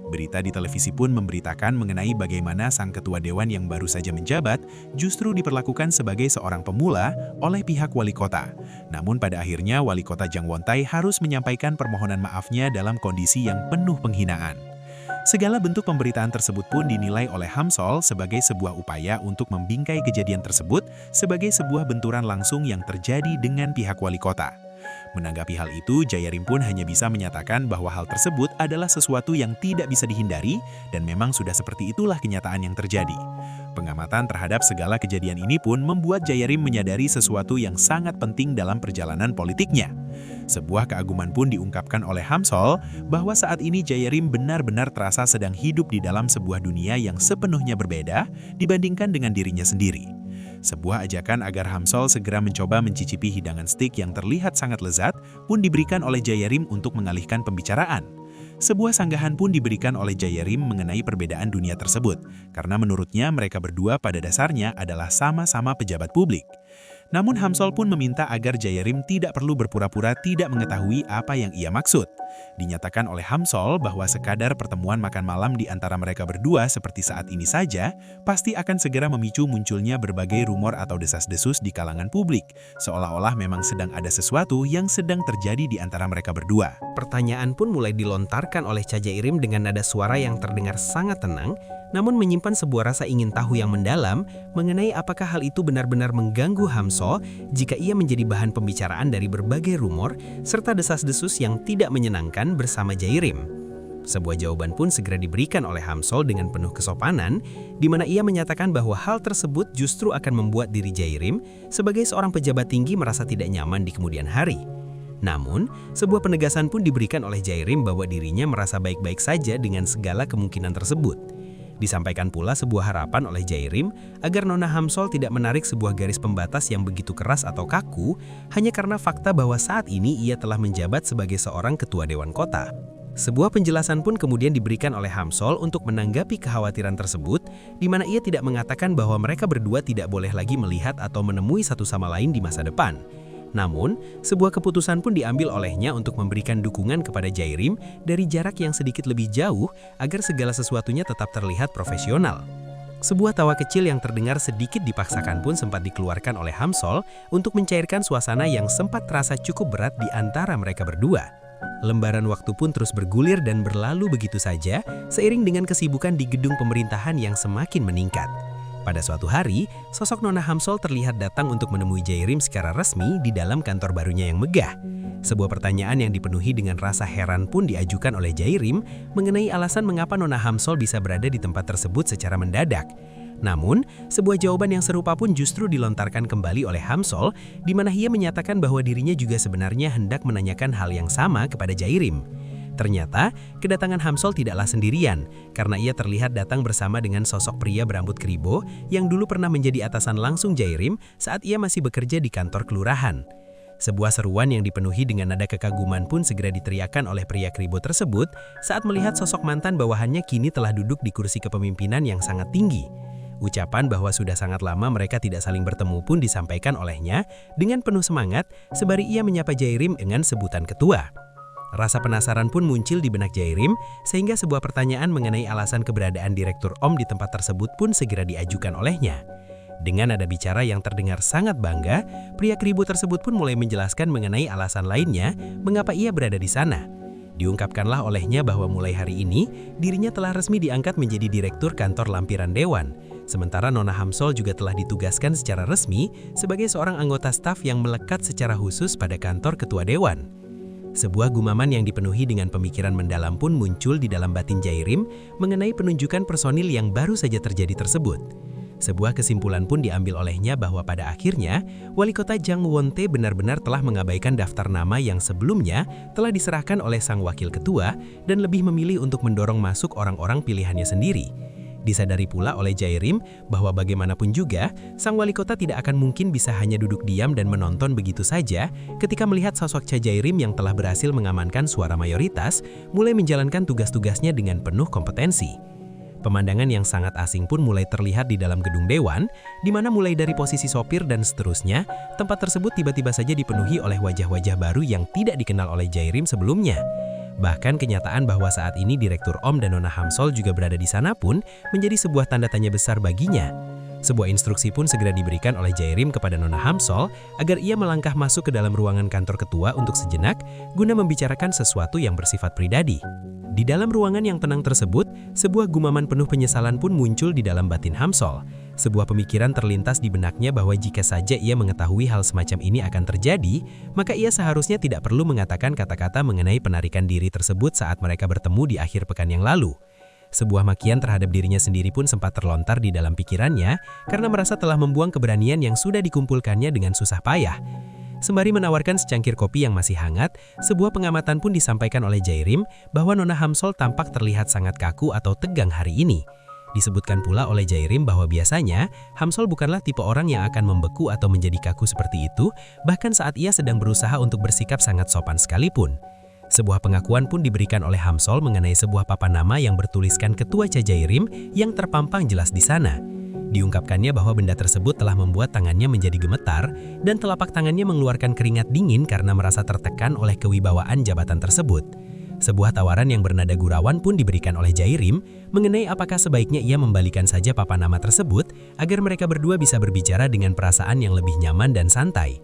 Berita di televisi pun memberitakan mengenai bagaimana sang ketua dewan yang baru saja menjabat justru diperlakukan sebagai seorang pemula oleh pihak wali kota. Namun pada akhirnya wali kota Jang Wontai harus menyampaikan permohonan maafnya dalam kondisi yang penuh penghinaan. Segala bentuk pemberitaan tersebut pun dinilai oleh Hamsol sebagai sebuah upaya untuk membingkai kejadian tersebut sebagai sebuah benturan langsung yang terjadi dengan pihak wali kota. Menanggapi hal itu, Jayarim pun hanya bisa menyatakan bahwa hal tersebut adalah sesuatu yang tidak bisa dihindari dan memang sudah seperti itulah kenyataan yang terjadi. Pengamatan terhadap segala kejadian ini pun membuat Jayarim menyadari sesuatu yang sangat penting dalam perjalanan politiknya. Sebuah keaguman pun diungkapkan oleh Hamsol bahwa saat ini Jayarim benar-benar terasa sedang hidup di dalam sebuah dunia yang sepenuhnya berbeda dibandingkan dengan dirinya sendiri. Sebuah ajakan agar Hamsol segera mencoba mencicipi hidangan stik yang terlihat sangat lezat pun diberikan oleh Jayarim untuk mengalihkan pembicaraan. Sebuah sanggahan pun diberikan oleh Jayarim mengenai perbedaan dunia tersebut, karena menurutnya mereka berdua pada dasarnya adalah sama-sama pejabat publik. Namun Hamsul pun meminta agar Jayarim tidak perlu berpura-pura tidak mengetahui apa yang ia maksud. Dinyatakan oleh Hamsul bahwa sekadar pertemuan makan malam di antara mereka berdua seperti saat ini saja, pasti akan segera memicu munculnya berbagai rumor atau desas-desus di kalangan publik, seolah-olah memang sedang ada sesuatu yang sedang terjadi di antara mereka berdua. Pertanyaan pun mulai dilontarkan oleh Cha Jairim dengan nada suara yang terdengar sangat tenang, namun menyimpan sebuah rasa ingin tahu yang mendalam mengenai apakah hal itu benar-benar mengganggu Hamsul jika ia menjadi bahan pembicaraan dari berbagai rumor serta desas-desus yang tidak menyenangkan bersama Jairim. Sebuah jawaban pun segera diberikan oleh Hamsul dengan penuh kesopanan, di mana ia menyatakan bahwa hal tersebut justru akan membuat diri Jairim sebagai seorang pejabat tinggi merasa tidak nyaman di kemudian hari. Namun, sebuah penegasan pun diberikan oleh Jairim bahwa dirinya merasa baik-baik saja dengan segala kemungkinan tersebut. Disampaikan pula sebuah harapan oleh Jairim agar Nona Hamsul tidak menarik sebuah garis pembatas yang begitu keras atau kaku hanya karena fakta bahwa saat ini ia telah menjabat sebagai seorang ketua Dewan Kota. Sebuah penjelasan pun kemudian diberikan oleh Hamsul untuk menanggapi kekhawatiran tersebut, di mana ia tidak mengatakan bahwa mereka berdua tidak boleh lagi melihat atau menemui satu sama lain di masa depan. Namun, sebuah keputusan pun diambil olehnya untuk memberikan dukungan kepada Jairim dari jarak yang sedikit lebih jauh agar segala sesuatunya tetap terlihat profesional. Sebuah tawa kecil yang terdengar sedikit dipaksakan pun sempat dikeluarkan oleh Hamsul untuk mencairkan suasana yang sempat terasa cukup berat di antara mereka berdua. Lembaran waktu pun terus bergulir dan berlalu begitu saja seiring dengan kesibukan di gedung pemerintahan yang semakin meningkat. Pada suatu hari, sosok Nona Hamsul terlihat datang untuk menemui Jairim secara resmi di dalam kantor barunya yang megah. Sebuah pertanyaan yang dipenuhi dengan rasa heran pun diajukan oleh Jairim mengenai alasan mengapa Nona Hamsul bisa berada di tempat tersebut secara mendadak. Namun, sebuah jawaban yang serupa pun justru dilontarkan kembali oleh Hamsul, di mana ia menyatakan bahwa dirinya juga sebenarnya hendak menanyakan hal yang sama kepada Jairim. Ternyata, kedatangan Hamsul tidaklah sendirian, karena ia terlihat datang bersama dengan sosok pria berambut kribo yang dulu pernah menjadi atasan langsung Jairim saat ia masih bekerja di kantor kelurahan. Sebuah seruan yang dipenuhi dengan nada kekaguman pun segera diteriakkan oleh pria kribo tersebut saat melihat sosok mantan bawahannya kini telah duduk di kursi kepemimpinan yang sangat tinggi. Ucapan bahwa sudah sangat lama mereka tidak saling bertemu pun disampaikan olehnya dengan penuh semangat sembari ia menyapa Jairim dengan sebutan ketua. Rasa penasaran pun muncul di benak Jairim, sehingga sebuah pertanyaan mengenai alasan keberadaan Direktur Om di tempat tersebut pun segera diajukan olehnya. Dengan nada bicara yang terdengar sangat bangga, pria kribo tersebut pun mulai menjelaskan mengenai alasan lainnya mengapa ia berada di sana. Diungkapkanlah olehnya bahwa mulai hari ini, dirinya telah resmi diangkat menjadi Direktur Kantor Lampiran Dewan. Sementara Nona Hamsul juga telah ditugaskan secara resmi sebagai seorang anggota staf yang melekat secara khusus pada kantor Ketua Dewan. Sebuah gumaman yang dipenuhi dengan pemikiran mendalam pun muncul di dalam batin Jairim mengenai penunjukan personil yang baru saja terjadi tersebut. Sebuah kesimpulan pun diambil olehnya bahwa pada akhirnya, Wali Kota Jang Won-tae benar-benar telah mengabaikan daftar nama yang sebelumnya telah diserahkan oleh sang wakil ketua dan lebih memilih untuk mendorong masuk orang-orang pilihannya sendiri. Disadari pula oleh Jairim bahwa bagaimanapun juga, sang wali kota tidak akan mungkin bisa hanya duduk diam dan menonton begitu saja ketika melihat sosok Cha Jairim yang telah berhasil mengamankan suara mayoritas, mulai menjalankan tugas-tugasnya dengan penuh kompetensi. Pemandangan yang sangat asing pun mulai terlihat di dalam gedung dewan, di mana mulai dari posisi sopir dan seterusnya, tempat tersebut tiba-tiba saja dipenuhi oleh wajah-wajah baru yang tidak dikenal oleh Jairim sebelumnya. Bahkan kenyataan bahwa saat ini Direktur Om dan Nona Hamsul juga berada di sana pun menjadi sebuah tanda tanya besar baginya. Sebuah instruksi pun segera diberikan oleh Jairim kepada Nona Hamsul agar ia melangkah masuk ke dalam ruangan kantor ketua untuk sejenak guna membicarakan sesuatu yang bersifat pribadi. Di dalam ruangan yang tenang tersebut, sebuah gumaman penuh penyesalan pun muncul di dalam batin Hamsul. Sebuah pemikiran terlintas di benaknya bahwa jika saja ia mengetahui hal semacam ini akan terjadi, maka ia seharusnya tidak perlu mengatakan kata-kata mengenai penarikan diri tersebut saat mereka bertemu di akhir pekan yang lalu. Sebuah makian terhadap dirinya sendiri pun sempat terlontar di dalam pikirannya karena merasa telah membuang keberanian yang sudah dikumpulkannya dengan susah payah. Sembari menawarkan secangkir kopi yang masih hangat, sebuah pengamatan pun disampaikan oleh Jairim bahwa Nona Hamsul tampak terlihat sangat kaku atau tegang hari ini. Disebutkan pula oleh Jairim bahwa biasanya Hamsul bukanlah tipe orang yang akan membeku atau menjadi kaku seperti itu, bahkan saat ia sedang berusaha untuk bersikap sangat sopan sekalipun. Sebuah pengakuan pun diberikan oleh Hamsul mengenai sebuah papan nama yang bertuliskan Ketua Cajairim yang terpampang jelas di sana. Diungkapkannya bahwa benda tersebut telah membuat tangannya menjadi gemetar dan telapak tangannya mengeluarkan keringat dingin karena merasa tertekan oleh kewibawaan jabatan tersebut. Sebuah tawaran yang bernada gurauan pun diberikan oleh Jairim mengenai apakah sebaiknya ia membalikan saja papan nama tersebut agar mereka berdua bisa berbicara dengan perasaan yang lebih nyaman dan santai.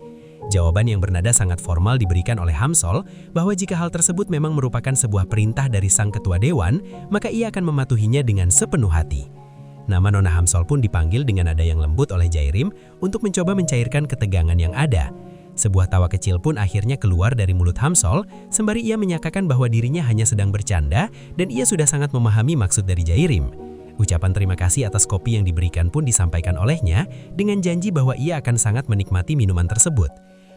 Jawaban yang bernada sangat formal diberikan oleh Hamsul bahwa jika hal tersebut memang merupakan sebuah perintah dari sang ketua dewan, maka ia akan mematuhinya dengan sepenuh hati. Nama Nona Hamsul pun dipanggil dengan nada yang lembut oleh Jairim untuk mencoba mencairkan ketegangan yang ada. Sebuah tawa kecil pun akhirnya keluar dari mulut Hamsul, sembari ia menyatakan bahwa dirinya hanya sedang bercanda dan ia sudah sangat memahami maksud dari Jairim. Ucapan terima kasih atas kopi yang diberikan pun disampaikan olehnya dengan janji bahwa ia akan sangat menikmati minuman tersebut.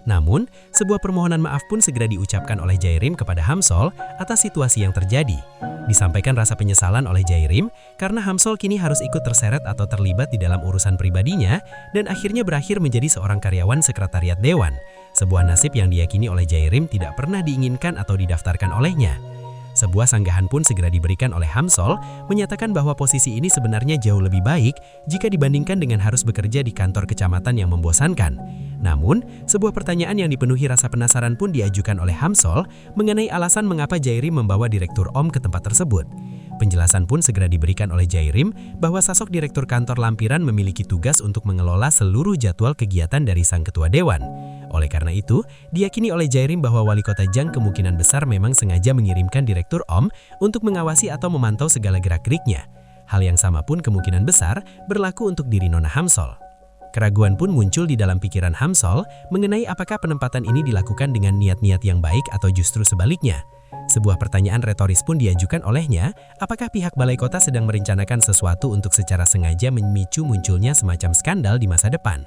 Namun, sebuah permohonan maaf pun segera diucapkan oleh Jairim kepada Hamsul atas situasi yang terjadi. Disampaikan rasa penyesalan oleh Jairim karena Hamsul kini harus ikut terseret atau terlibat di dalam urusan pribadinya dan akhirnya berakhir menjadi seorang karyawan sekretariat dewan. Sebuah nasib yang diyakini oleh Jairim tidak pernah diinginkan atau didaftarkan olehnya. Sebuah sanggahan pun segera diberikan oleh Hamsul, menyatakan bahwa posisi ini sebenarnya jauh lebih baik jika dibandingkan dengan harus bekerja di kantor kecamatan yang membosankan. Namun, sebuah pertanyaan yang dipenuhi rasa penasaran pun diajukan oleh Hamsul mengenai alasan mengapa Jairim membawa Direktur Om ke tempat tersebut. Penjelasan pun segera diberikan oleh Jairim bahwa sosok Direktur Kantor Lampiran memiliki tugas untuk mengelola seluruh jadwal kegiatan dari sang ketua dewan. Oleh karena itu, diyakini oleh Jairim bahwa Wali Kota Jang kemungkinan besar memang sengaja mengirimkan Direktur Om untuk mengawasi atau memantau segala gerak-geriknya. Hal yang sama pun kemungkinan besar berlaku untuk diri Nona Hamsul. Keraguan pun muncul di dalam pikiran Hamsul mengenai apakah penempatan ini dilakukan dengan niat-niat yang baik atau justru sebaliknya. Sebuah pertanyaan retoris pun diajukan olehnya, apakah pihak Balai Kota sedang merencanakan sesuatu untuk secara sengaja memicu munculnya semacam skandal di masa depan.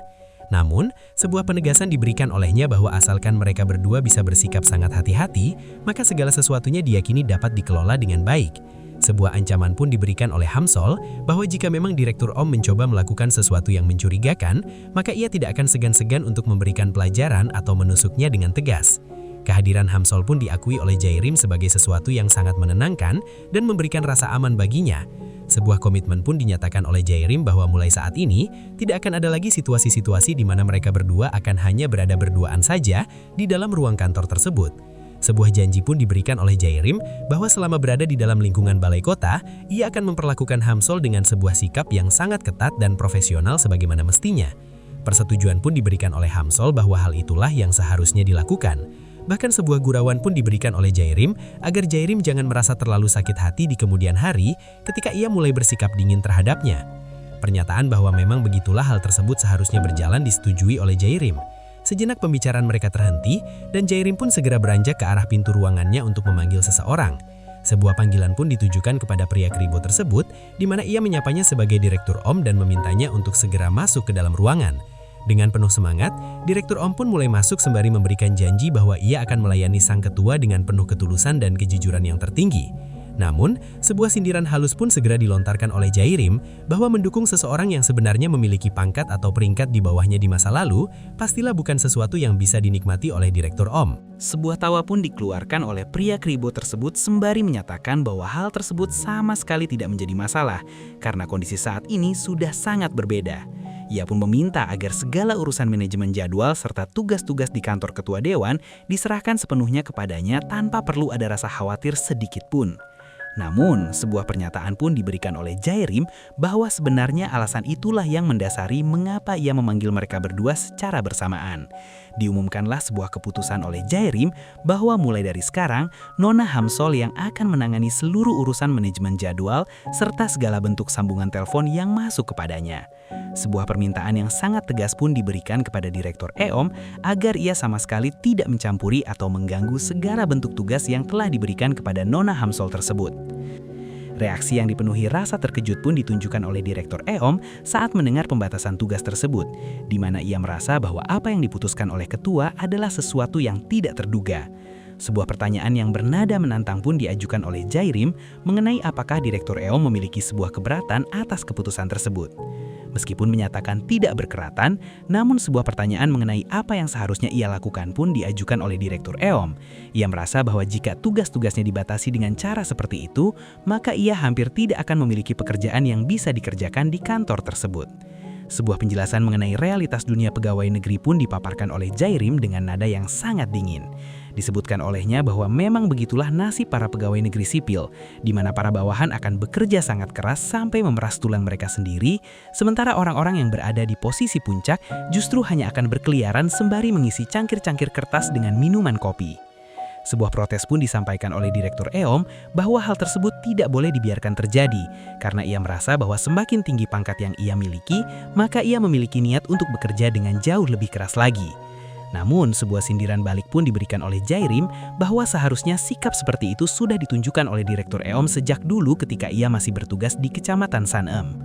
Namun, sebuah penegasan diberikan olehnya bahwa asalkan mereka berdua bisa bersikap sangat hati-hati, maka segala sesuatunya diyakini dapat dikelola dengan baik. Sebuah ancaman pun diberikan oleh Hamsul bahwa jika memang Direktur Om mencoba melakukan sesuatu yang mencurigakan, maka ia tidak akan segan-segan untuk memberikan pelajaran atau menusuknya dengan tegas. Kehadiran Hamsul pun diakui oleh Jairim sebagai sesuatu yang sangat menenangkan dan memberikan rasa aman baginya. Sebuah komitmen pun dinyatakan oleh Jairim bahwa mulai saat ini, tidak akan ada lagi situasi-situasi di mana mereka berdua akan hanya berada berduaan saja di dalam ruang kantor tersebut. Sebuah janji pun diberikan oleh Jairim bahwa selama berada di dalam lingkungan Balai Kota, ia akan memperlakukan Hamsul dengan sebuah sikap yang sangat ketat dan profesional sebagaimana mestinya. Persetujuan pun diberikan oleh Hamsul bahwa hal itulah yang seharusnya dilakukan. Bahkan sebuah gurauan pun diberikan oleh Jairim agar Jairim jangan merasa terlalu sakit hati di kemudian hari ketika ia mulai bersikap dingin terhadapnya. Pernyataan bahwa memang begitulah hal tersebut seharusnya berjalan disetujui oleh Jairim. Sejenak pembicaraan mereka terhenti dan Jairim pun segera beranjak ke arah pintu ruangannya untuk memanggil seseorang. Sebuah panggilan pun ditujukan kepada pria keribo tersebut di mana ia menyapanya sebagai Direktur Om dan memintanya untuk segera masuk ke dalam ruangan. Dengan penuh semangat, Direktur Om pun mulai masuk sembari memberikan janji bahwa ia akan melayani sang ketua dengan penuh ketulusan dan kejujuran yang tertinggi. Namun, sebuah sindiran halus pun segera dilontarkan oleh Jairim bahwa mendukung seseorang yang sebenarnya memiliki pangkat atau peringkat di bawahnya di masa lalu, pastilah bukan sesuatu yang bisa dinikmati oleh Direktur Om. Sebuah tawa pun dikeluarkan oleh pria keribo tersebut sembari menyatakan bahwa hal tersebut sama sekali tidak menjadi masalah karena kondisi saat ini sudah sangat berbeda. Ia pun meminta agar segala urusan manajemen jadwal serta tugas-tugas di kantor ketua dewan diserahkan sepenuhnya kepadanya tanpa perlu ada rasa khawatir sedikit pun. Namun, sebuah pernyataan pun diberikan oleh Jairim bahwa sebenarnya alasan itulah yang mendasari mengapa ia memanggil mereka berdua secara bersamaan. Diumumkanlah sebuah keputusan oleh Jairim bahwa mulai dari sekarang, Nona Hamsul yang akan menangani seluruh urusan manajemen jadwal serta segala bentuk sambungan telepon yang masuk kepadanya. Sebuah permintaan yang sangat tegas pun diberikan kepada Direktur EOM agar ia sama sekali tidak mencampuri atau mengganggu segala bentuk tugas yang telah diberikan kepada Nona Hamsul tersebut. Reaksi yang dipenuhi rasa terkejut pun ditunjukkan oleh Direktur EOM saat mendengar pembatasan tugas tersebut, di mana ia merasa bahwa apa yang diputuskan oleh ketua adalah sesuatu yang tidak terduga. Sebuah pertanyaan yang bernada menantang pun diajukan oleh Jairim mengenai apakah Direktur EOM memiliki sebuah keberatan atas keputusan tersebut. Meskipun menyatakan tidak berkeratan, namun sebuah pertanyaan mengenai apa yang seharusnya ia lakukan pun diajukan oleh Direktur EOM. Ia merasa bahwa jika tugas-tugasnya dibatasi dengan cara seperti itu, maka ia hampir tidak akan memiliki pekerjaan yang bisa dikerjakan di kantor tersebut. Sebuah penjelasan mengenai realitas dunia pegawai negeri pun dipaparkan oleh Jairim dengan nada yang sangat dingin. Disebutkan olehnya bahwa memang begitulah nasib para pegawai negeri sipil, di mana para bawahan akan bekerja sangat keras sampai memeras tulang mereka sendiri, sementara orang-orang yang berada di posisi puncak justru hanya akan berkeliaran sembari mengisi cangkir-cangkir kertas dengan minuman kopi. Sebuah protes pun disampaikan oleh Direktur EOM bahwa hal tersebut tidak boleh dibiarkan terjadi, karena ia merasa bahwa semakin tinggi pangkat yang ia miliki, maka ia memiliki niat untuk bekerja dengan jauh lebih keras lagi. Namun, sebuah sindiran balik pun diberikan oleh Jairim bahwa seharusnya sikap seperti itu sudah ditunjukkan oleh Direktur EOM sejak dulu ketika ia masih bertugas di Kecamatan Sanem.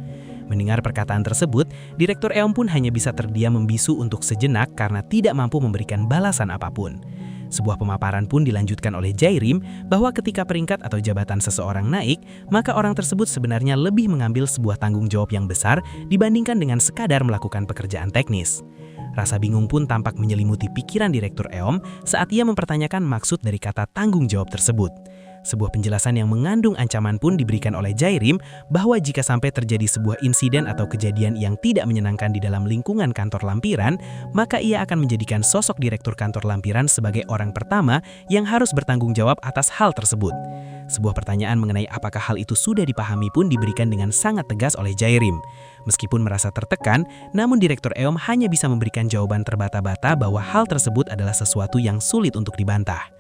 Mendengar perkataan tersebut, Direktur EOM pun hanya bisa terdiam membisu untuk sejenak karena tidak mampu memberikan balasan apapun. Sebuah pemaparan pun dilanjutkan oleh Jairim bahwa ketika peringkat atau jabatan seseorang naik, maka orang tersebut sebenarnya lebih mengambil sebuah tanggung jawab yang besar dibandingkan dengan sekadar melakukan pekerjaan teknis. Rasa bingung pun tampak menyelimuti pikiran Direktur EOM saat ia mempertanyakan maksud dari kata tanggung jawab tersebut. Sebuah penjelasan yang mengandung ancaman pun diberikan oleh Jairim bahwa jika sampai terjadi sebuah insiden atau kejadian yang tidak menyenangkan di dalam lingkungan kantor lampiran, maka ia akan menjadikan sosok Direktur kantor lampiran sebagai orang pertama yang harus bertanggung jawab atas hal tersebut. Sebuah pertanyaan mengenai apakah hal itu sudah dipahami pun diberikan dengan sangat tegas oleh Jairim. Meskipun merasa tertekan, namun Direktur EOM hanya bisa memberikan jawaban terbata-bata bahwa hal tersebut adalah sesuatu yang sulit untuk dibantah.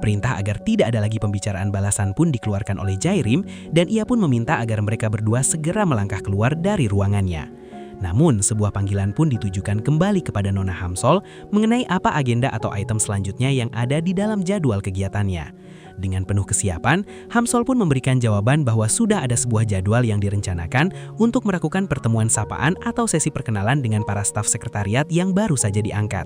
Perintah agar tidak ada lagi pembicaraan balasan pun dikeluarkan oleh Jairim dan ia pun meminta agar mereka berdua segera melangkah keluar dari ruangannya. Namun, sebuah panggilan pun ditujukan kembali kepada Nona Hamsol mengenai apa agenda atau item selanjutnya yang ada di dalam jadwal kegiatannya. Dengan penuh kesiapan, Hamsol pun memberikan jawaban bahwa sudah ada sebuah jadwal yang direncanakan untuk melakukan pertemuan sapaan atau sesi perkenalan dengan para staf sekretariat yang baru saja diangkat.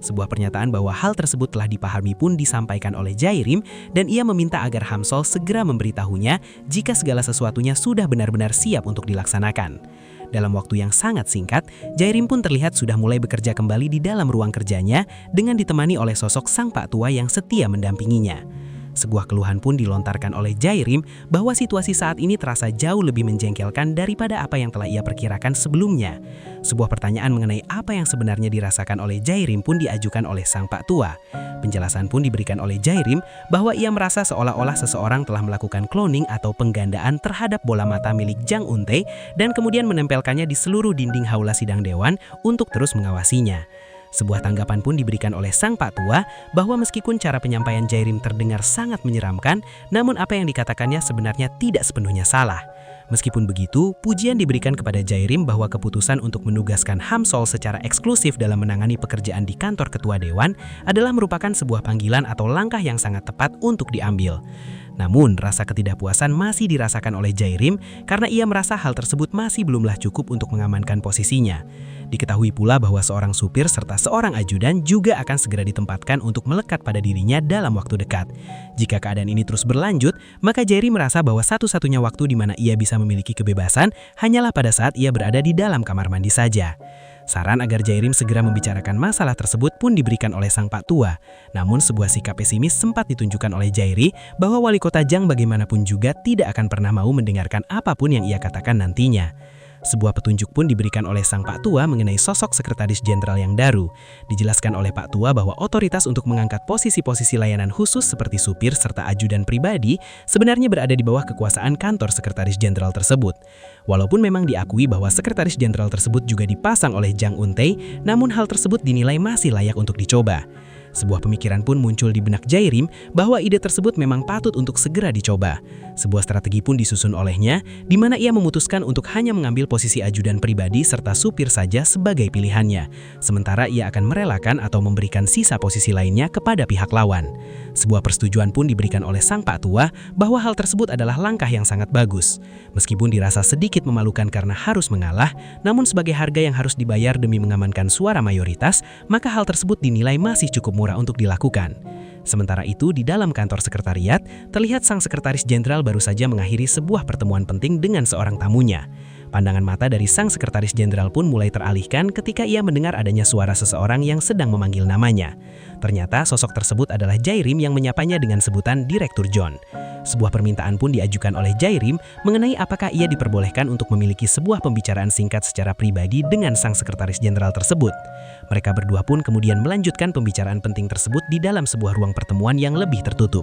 Sebuah pernyataan bahwa hal tersebut telah dipahami pun disampaikan oleh Jairim dan ia meminta agar Hamsol segera memberitahunya jika segala sesuatunya sudah benar-benar siap untuk dilaksanakan. Dalam waktu yang sangat singkat, Jairim pun terlihat sudah mulai bekerja kembali di dalam ruang kerjanya dengan ditemani oleh sosok sang pak tua yang setia mendampinginya. Sebuah keluhan pun dilontarkan oleh Jairim bahwa situasi saat ini terasa jauh lebih menjengkelkan daripada apa yang telah ia perkirakan sebelumnya. Sebuah pertanyaan mengenai apa yang sebenarnya dirasakan oleh Jairim pun diajukan oleh sang pak tua. Penjelasan pun diberikan oleh Jairim bahwa ia merasa seolah-olah seseorang telah melakukan cloning atau penggandaan terhadap bola mata milik Jang Unte dan kemudian menempelkannya di seluruh dinding Aula Sidang Dewan untuk terus mengawasinya. Sebuah tanggapan pun diberikan oleh sang pak tua bahwa meskipun cara penyampaian Jairim terdengar sangat menyeramkan, namun apa yang dikatakannya sebenarnya tidak sepenuhnya salah. Meskipun begitu, pujian diberikan kepada Jairim bahwa keputusan untuk menugaskan Hamsol secara eksklusif dalam menangani pekerjaan di kantor ketua dewan adalah merupakan sebuah panggilan atau langkah yang sangat tepat untuk diambil. Namun, rasa ketidakpuasan masih dirasakan oleh Jairim karena ia merasa hal tersebut masih belumlah cukup untuk mengamankan posisinya. Diketahui pula bahwa seorang supir serta seorang ajudan juga akan segera ditempatkan untuk melekat pada dirinya dalam waktu dekat. Jika keadaan ini terus berlanjut, maka Jairim merasa bahwa satu-satunya waktu di mana ia bisa memiliki kebebasan hanyalah pada saat ia berada di dalam kamar mandi saja. Saran agar Jairim segera membicarakan masalah tersebut pun diberikan oleh sang pak tua. Namun sebuah sikap pesimis sempat ditunjukkan oleh Jairi bahwa wali kota Jang bagaimanapun juga tidak akan pernah mau mendengarkan apapun yang ia katakan nantinya. Sebuah petunjuk pun diberikan oleh sang Pak Tua mengenai sosok sekretaris jenderal yang baru. Dijelaskan oleh Pak Tua bahwa otoritas untuk mengangkat posisi-posisi layanan khusus seperti supir serta ajudan pribadi sebenarnya berada di bawah kekuasaan kantor sekretaris jenderal tersebut. Walaupun memang diakui bahwa sekretaris jenderal tersebut juga dipasang oleh Jang Unte, namun hal tersebut dinilai masih layak untuk dicoba. Sebuah pemikiran pun muncul di benak Jairim bahwa ide tersebut memang patut untuk segera dicoba. Sebuah strategi pun disusun olehnya, di mana ia memutuskan untuk hanya mengambil posisi ajudan pribadi serta supir saja sebagai pilihannya. Sementara ia akan merelakan atau memberikan sisa posisi lainnya kepada pihak lawan. Sebuah persetujuan pun diberikan oleh sang Pak Tua bahwa hal tersebut adalah langkah yang sangat bagus. Meskipun dirasa sedikit memalukan karena harus mengalah, namun sebagai harga yang harus dibayar demi mengamankan suara mayoritas, maka hal tersebut dinilai masih cukup murah untuk dilakukan. Sementara itu, di dalam kantor sekretariat, terlihat sang sekretaris jenderal baru saja mengakhiri sebuah pertemuan penting dengan seorang tamunya. Pandangan mata dari sang sekretaris jenderal pun mulai teralihkan ketika ia mendengar adanya suara seseorang yang sedang memanggil namanya. Ternyata sosok tersebut adalah Jairim yang menyapanya dengan sebutan Direktur John. Sebuah permintaan pun diajukan oleh Jairim mengenai apakah ia diperbolehkan untuk memiliki sebuah pembicaraan singkat secara pribadi dengan sang sekretaris jenderal tersebut. Mereka berdua pun kemudian melanjutkan pembicaraan penting tersebut di dalam sebuah ruang pertemuan yang lebih tertutup.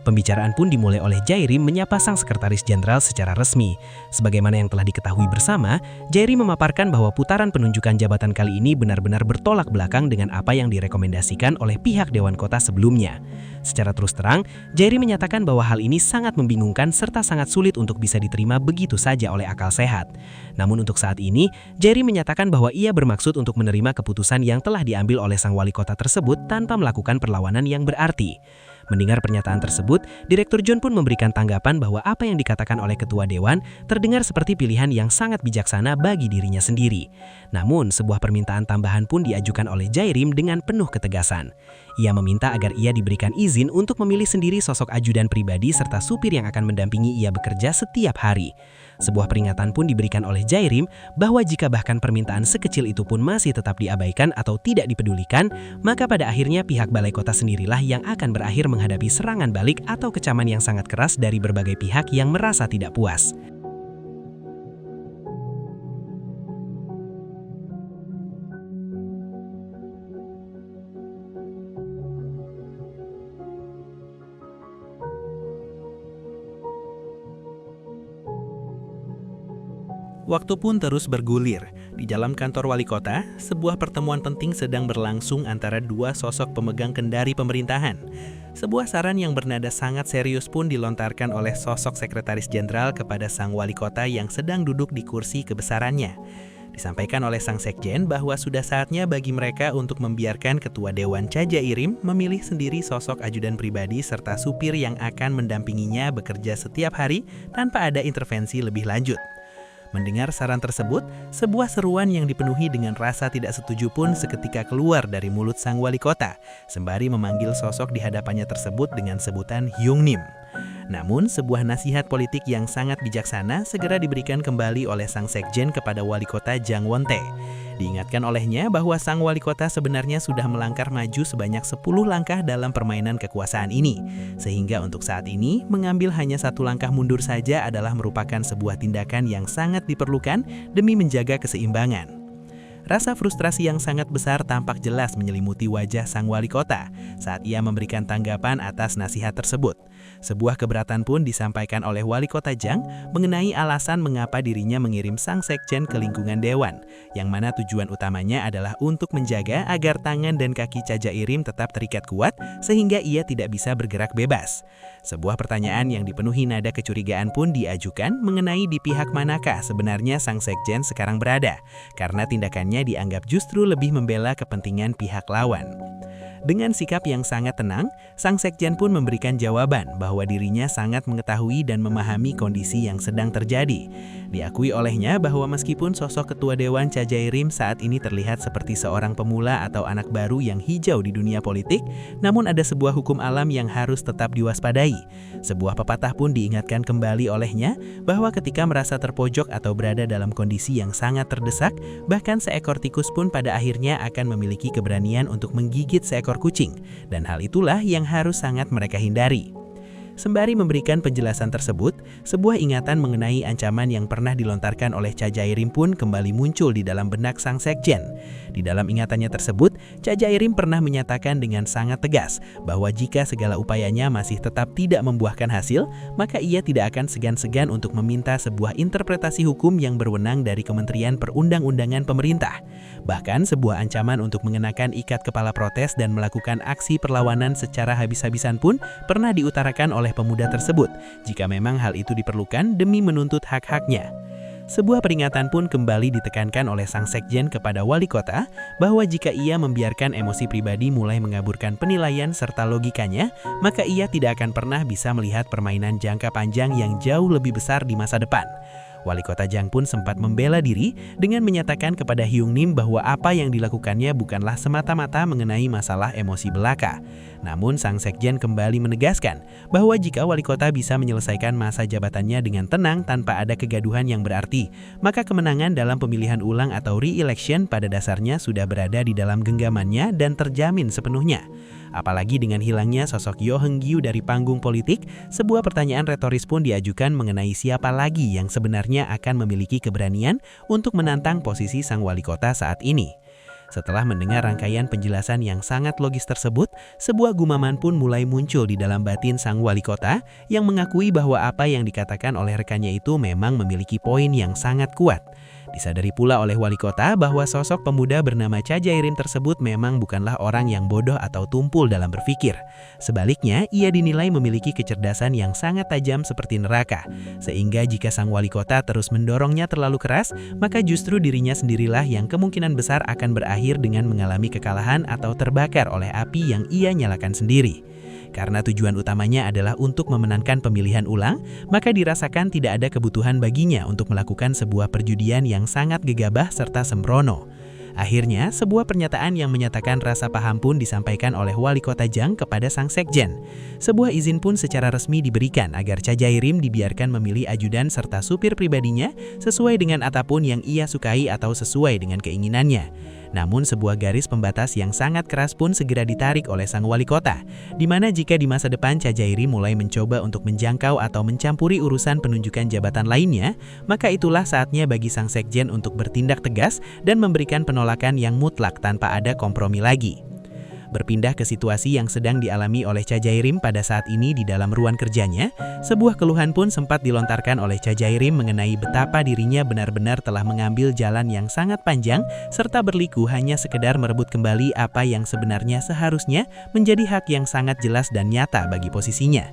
Pembicaraan pun dimulai oleh Jairim menyapa sang sekretaris jenderal secara resmi. Sebagaimana yang telah diketahui bersama, Jairim memaparkan bahwa putaran penunjukan jabatan kali ini benar-benar bertolak belakang dengan apa yang direkomendasikan oleh pihak Dewan Kota sebelumnya. Secara terus terang, Jairim menyatakan bahwa hal ini sangat membingungkan serta sangat sulit untuk bisa diterima begitu saja oleh akal sehat. Namun untuk saat ini, Jairim menyatakan bahwa ia bermaksud untuk menerima keputusan yang telah diambil oleh sang wali kota tersebut tanpa melakukan perlawanan yang berarti. Mendengar pernyataan tersebut, Direktur John pun memberikan tanggapan bahwa apa yang dikatakan oleh Ketua Dewan terdengar seperti pilihan yang sangat bijaksana bagi dirinya sendiri. Namun, sebuah permintaan tambahan pun diajukan oleh Jairim dengan penuh ketegasan. Ia meminta agar ia diberikan izin untuk memilih sendiri sosok ajudan pribadi serta supir yang akan mendampingi ia bekerja setiap hari. Sebuah peringatan pun diberikan oleh Jairim bahwa jika bahkan permintaan sekecil itu pun masih tetap diabaikan atau tidak dipedulikan, maka pada akhirnya pihak Balai Kota sendirilah yang akan berakhir menghadapi serangan balik atau kecaman yang sangat keras dari berbagai pihak yang merasa tidak puas. Waktu pun terus bergulir. Di dalam kantor wali kota, sebuah pertemuan penting sedang berlangsung antara dua sosok pemegang kendari pemerintahan. Sebuah saran yang bernada sangat serius pun dilontarkan oleh sosok sekretaris jenderal kepada sang wali kota yang sedang duduk di kursi kebesarannya. Disampaikan oleh sang sekjen bahwa sudah saatnya bagi mereka untuk membiarkan Ketua Dewan Cajairim memilih sendiri sosok ajudan pribadi serta supir yang akan mendampinginya bekerja setiap hari tanpa ada intervensi lebih lanjut. Mendengar saran tersebut, sebuah seruan yang dipenuhi dengan rasa tidak setuju pun seketika keluar dari mulut sang wali kota, sembari memanggil sosok di hadapannya tersebut dengan sebutan Hyung Nim. Namun, sebuah nasihat politik yang sangat bijaksana segera diberikan kembali oleh sang sekjen kepada wali kota Jang Won-tae. Diingatkan olehnya bahwa sang wali kota sebenarnya sudah melangkah maju sebanyak 10 langkah dalam permainan kekuasaan ini. Sehingga untuk saat ini, mengambil hanya 1 langkah mundur saja adalah merupakan sebuah tindakan yang sangat diperlukan demi menjaga keseimbangan. Rasa frustrasi yang sangat besar tampak jelas menyelimuti wajah sang wali kota saat ia memberikan tanggapan atas nasihat tersebut. Sebuah keberatan pun disampaikan oleh wali kota Jang mengenai alasan mengapa dirinya mengirim sang sekjen ke lingkungan dewan, yang mana tujuan utamanya adalah untuk menjaga agar tangan dan kaki Cajairim tetap terikat kuat sehingga ia tidak bisa bergerak bebas. Sebuah pertanyaan yang dipenuhi nada kecurigaan pun diajukan mengenai di pihak manakah sebenarnya sang sekjen sekarang berada, karena tindakannya dianggap justru lebih membela kepentingan pihak lawan. Dengan sikap yang sangat tenang, sang sekjen pun memberikan jawaban bahwa dirinya sangat mengetahui dan memahami kondisi yang sedang terjadi. Diakui olehnya bahwa meskipun sosok Ketua Dewan Cajairim saat ini terlihat seperti seorang pemula atau anak baru yang hijau di dunia politik, namun ada sebuah hukum alam yang harus tetap diwaspadai. Sebuah pepatah pun diingatkan kembali olehnya bahwa ketika merasa terpojok atau berada dalam kondisi yang sangat terdesak, bahkan seekor tikus pun pada akhirnya akan memiliki keberanian untuk menggigit seekor kucing, dan hal itulah yang harus sangat mereka hindari. Sembari memberikan penjelasan tersebut, sebuah ingatan mengenai ancaman yang pernah dilontarkan oleh Cajairim pun kembali muncul di dalam benak sang sekjen. Di dalam ingatannya tersebut, Cajairim pernah menyatakan dengan sangat tegas bahwa jika segala upayanya masih tetap tidak membuahkan hasil, maka ia tidak akan segan-segan untuk meminta sebuah interpretasi hukum yang berwenang dari Kementerian Perundang-undangan pemerintah. Bahkan sebuah ancaman untuk mengenakan ikat kepala protes dan melakukan aksi perlawanan secara habis-habisan pun pernah diutarakan oleh pemuda tersebut jika memang hal itu diperlukan demi menuntut hak-haknya. Sebuah peringatan pun kembali ditekankan oleh sang sekjen kepada wali kota bahwa jika ia membiarkan emosi pribadi mulai mengaburkan penilaian serta logikanya, maka ia tidak akan pernah bisa melihat permainan jangka panjang yang jauh lebih besar di masa depan. Wali kota Jang pun sempat membela diri dengan menyatakan kepada Hyung Nim bahwa apa yang dilakukannya bukanlah semata-mata mengenai masalah emosi belaka. Namun sang sekjen kembali menegaskan bahwa jika wali kota bisa menyelesaikan masa jabatannya dengan tenang tanpa ada kegaduhan yang berarti, maka kemenangan dalam pemilihan ulang atau re-election pada dasarnya sudah berada di dalam genggamannya dan terjamin sepenuhnya. Apalagi dengan hilangnya sosok Yo Heung-gyu dari panggung politik, sebuah pertanyaan retoris pun diajukan mengenai siapa lagi yang sebenarnya akan memiliki keberanian untuk menantang posisi sang wali kota saat ini. Setelah mendengar rangkaian penjelasan yang sangat logis tersebut, sebuah gumaman pun mulai muncul di dalam batin sang wali kota yang mengakui bahwa apa yang dikatakan oleh rekannya itu memang memiliki poin yang sangat kuat. Disadari pula oleh wali kota bahwa sosok pemuda bernama Cha Jae-rim tersebut memang bukanlah orang yang bodoh atau tumpul dalam berpikir. Sebaliknya, ia dinilai memiliki kecerdasan yang sangat tajam seperti neraka. Sehingga jika sang wali kota terus mendorongnya terlalu keras, maka justru dirinya sendirilah yang kemungkinan besar akan berakhir dengan mengalami kekalahan atau terbakar oleh api yang ia nyalakan sendiri. Karena tujuan utamanya adalah untuk memenangkan pemilihan ulang, maka dirasakan tidak ada kebutuhan baginya untuk melakukan sebuah perjudian yang sangat gegabah serta sembrono. Akhirnya, sebuah pernyataan yang menyatakan rasa paham pun disampaikan oleh wali kota Jang kepada sang sekjen. Sebuah izin pun secara resmi diberikan agar Cha Jae-rim dibiarkan memilih ajudan serta supir pribadinya sesuai dengan apapun yang ia sukai atau sesuai dengan keinginannya. Namun sebuah garis pembatas yang sangat keras pun segera ditarik oleh sang wali kota, di mana jika di masa depan Cha Jae-rim mulai mencoba untuk menjangkau atau mencampuri urusan penunjukan jabatan lainnya, maka itulah saatnya bagi sang sekjen untuk bertindak tegas dan memberikan penolakan yang mutlak tanpa ada kompromi lagi. Berpindah ke situasi yang sedang dialami oleh Cha Jae-rim pada saat ini di dalam ruang kerjanya, sebuah keluhan pun sempat dilontarkan oleh Cha Jae-rim mengenai betapa dirinya benar-benar telah mengambil jalan yang sangat panjang serta berliku hanya sekedar merebut kembali apa yang sebenarnya seharusnya menjadi hak yang sangat jelas dan nyata bagi posisinya.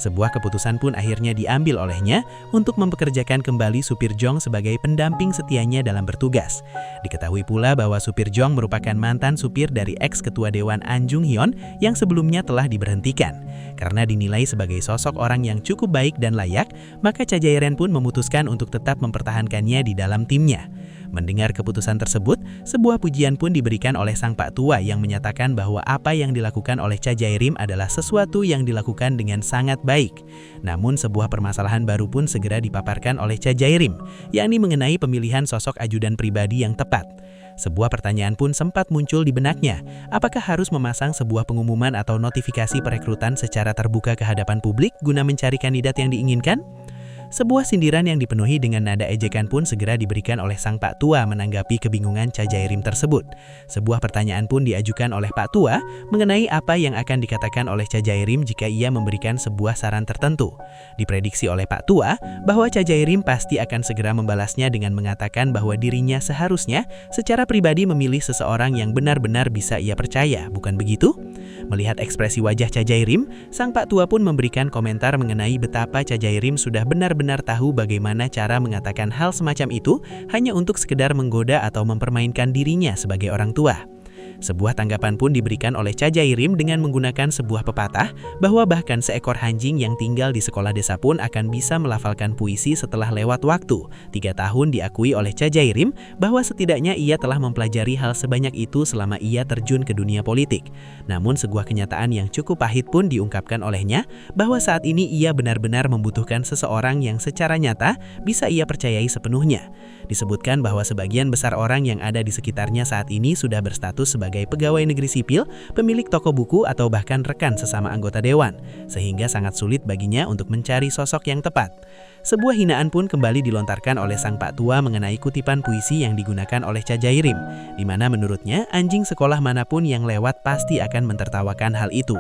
Sebuah keputusan pun akhirnya diambil olehnya untuk mempekerjakan kembali supir Jong sebagai pendamping setianya dalam bertugas. Diketahui pula bahwa supir Jong merupakan mantan supir dari ex-ketua Dewan An Jung-hyun yang sebelumnya telah diberhentikan. Karena dinilai sebagai sosok orang yang cukup baik dan layak, maka Cha Jae-rim pun memutuskan untuk tetap mempertahankannya di dalam timnya. Mendengar keputusan tersebut, sebuah pujian pun diberikan oleh sang Pak Tua yang menyatakan bahwa apa yang dilakukan oleh Cha Jae-rim adalah sesuatu yang dilakukan dengan sangat baik. Namun sebuah permasalahan baru pun segera dipaparkan oleh Cha Jae-rim, yakni mengenai pemilihan sosok ajudan pribadi yang tepat. Sebuah pertanyaan pun sempat muncul di benaknya, apakah harus memasang sebuah pengumuman atau notifikasi perekrutan secara terbuka ke hadapan publik guna mencari kandidat yang diinginkan? Sebuah sindiran yang dipenuhi dengan nada ejekan pun segera diberikan oleh sang Pak Tua menanggapi kebingungan Cha Jae-rim tersebut. Sebuah pertanyaan pun diajukan oleh Pak Tua mengenai apa yang akan dikatakan oleh Cha Jae-rim jika ia memberikan sebuah saran tertentu. Diprediksi oleh Pak Tua bahwa Cha Jae-rim pasti akan segera membalasnya dengan mengatakan bahwa dirinya seharusnya secara pribadi memilih seseorang yang benar-benar bisa ia percaya, bukan begitu? Melihat ekspresi wajah Cha Jae-rim, sang Pak Tua pun memberikan komentar mengenai betapa Cha Jae-rim sudah benar-benar tahu bagaimana cara mengatakan hal semacam itu hanya untuk sekedar menggoda atau mempermainkan dirinya sebagai orang tua. Sebuah tanggapan pun diberikan oleh Cha Jae-rim dengan menggunakan sebuah pepatah bahwa bahkan seekor anjing yang tinggal di sekolah desa pun akan bisa melafalkan puisi setelah lewat waktu. 3 tahun diakui oleh Cha Jae-rim bahwa setidaknya ia telah mempelajari hal sebanyak itu selama ia terjun ke dunia politik. Namun sebuah kenyataan yang cukup pahit pun diungkapkan olehnya bahwa saat ini ia benar-benar membutuhkan seseorang yang secara nyata bisa ia percayai sepenuhnya. Disebutkan bahwa sebagian besar orang yang ada di sekitarnya saat ini sudah berstatus sebagai pegawai negeri sipil, pemilik toko buku, atau bahkan rekan sesama anggota dewan, sehingga sangat sulit baginya untuk mencari sosok yang tepat. Sebuah hinaan pun kembali dilontarkan oleh sang Pak Tua mengenai kutipan puisi yang digunakan oleh Cha Jae-rim, di mana menurutnya anjing sekolah manapun yang lewat pasti akan mentertawakan hal itu.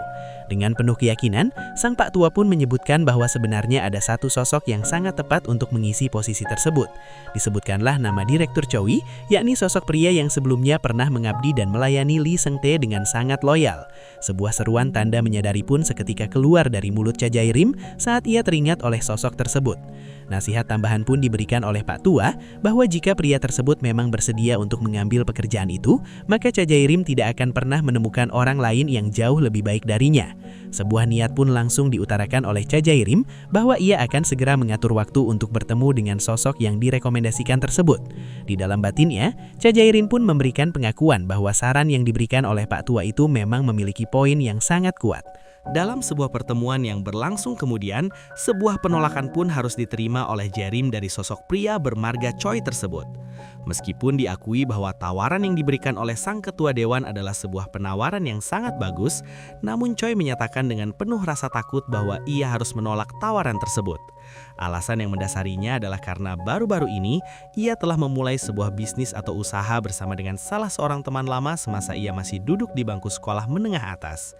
Dengan penuh keyakinan, sang Pak Tua pun menyebutkan bahwa sebenarnya ada satu sosok yang sangat tepat untuk mengisi posisi tersebut. Disebutkanlah nama Direktur Chowi, yakni sosok pria yang sebelumnya pernah mengabdi dan melayani melayani Lee Seung-tae dengan sangat loyal. Sebuah seruan tanda menyadari pun seketika keluar dari mulut Cha Jae-rim saat ia teringat oleh sosok tersebut. Nasihat tambahan pun diberikan oleh Pak Tua bahwa jika pria tersebut memang bersedia untuk mengambil pekerjaan itu, maka Cha Jae-rim tidak akan pernah menemukan orang lain yang jauh lebih baik darinya. Sebuah niat pun langsung diutarakan oleh Cha Jae-rim bahwa ia akan segera mengatur waktu untuk bertemu dengan sosok yang direkomendasikan tersebut. Di dalam batinnya, Cha Jae-rim pun memberikan pengakuan bahwa saran yang diberikan oleh Pak Tua itu memang memiliki poin yang sangat kuat. Dalam sebuah pertemuan yang berlangsung kemudian, sebuah penolakan pun harus diterima oleh Jae-rim dari sosok pria bermarga Choi tersebut. Meskipun diakui bahwa tawaran yang diberikan oleh sang ketua dewan adalah sebuah penawaran yang sangat bagus, namun Choi menyatakan dengan penuh rasa takut bahwa ia harus menolak tawaran tersebut. Alasan yang mendasarinya adalah karena baru-baru ini ia telah memulai sebuah bisnis atau usaha bersama dengan salah seorang teman lama semasa ia masih duduk di bangku sekolah menengah atas.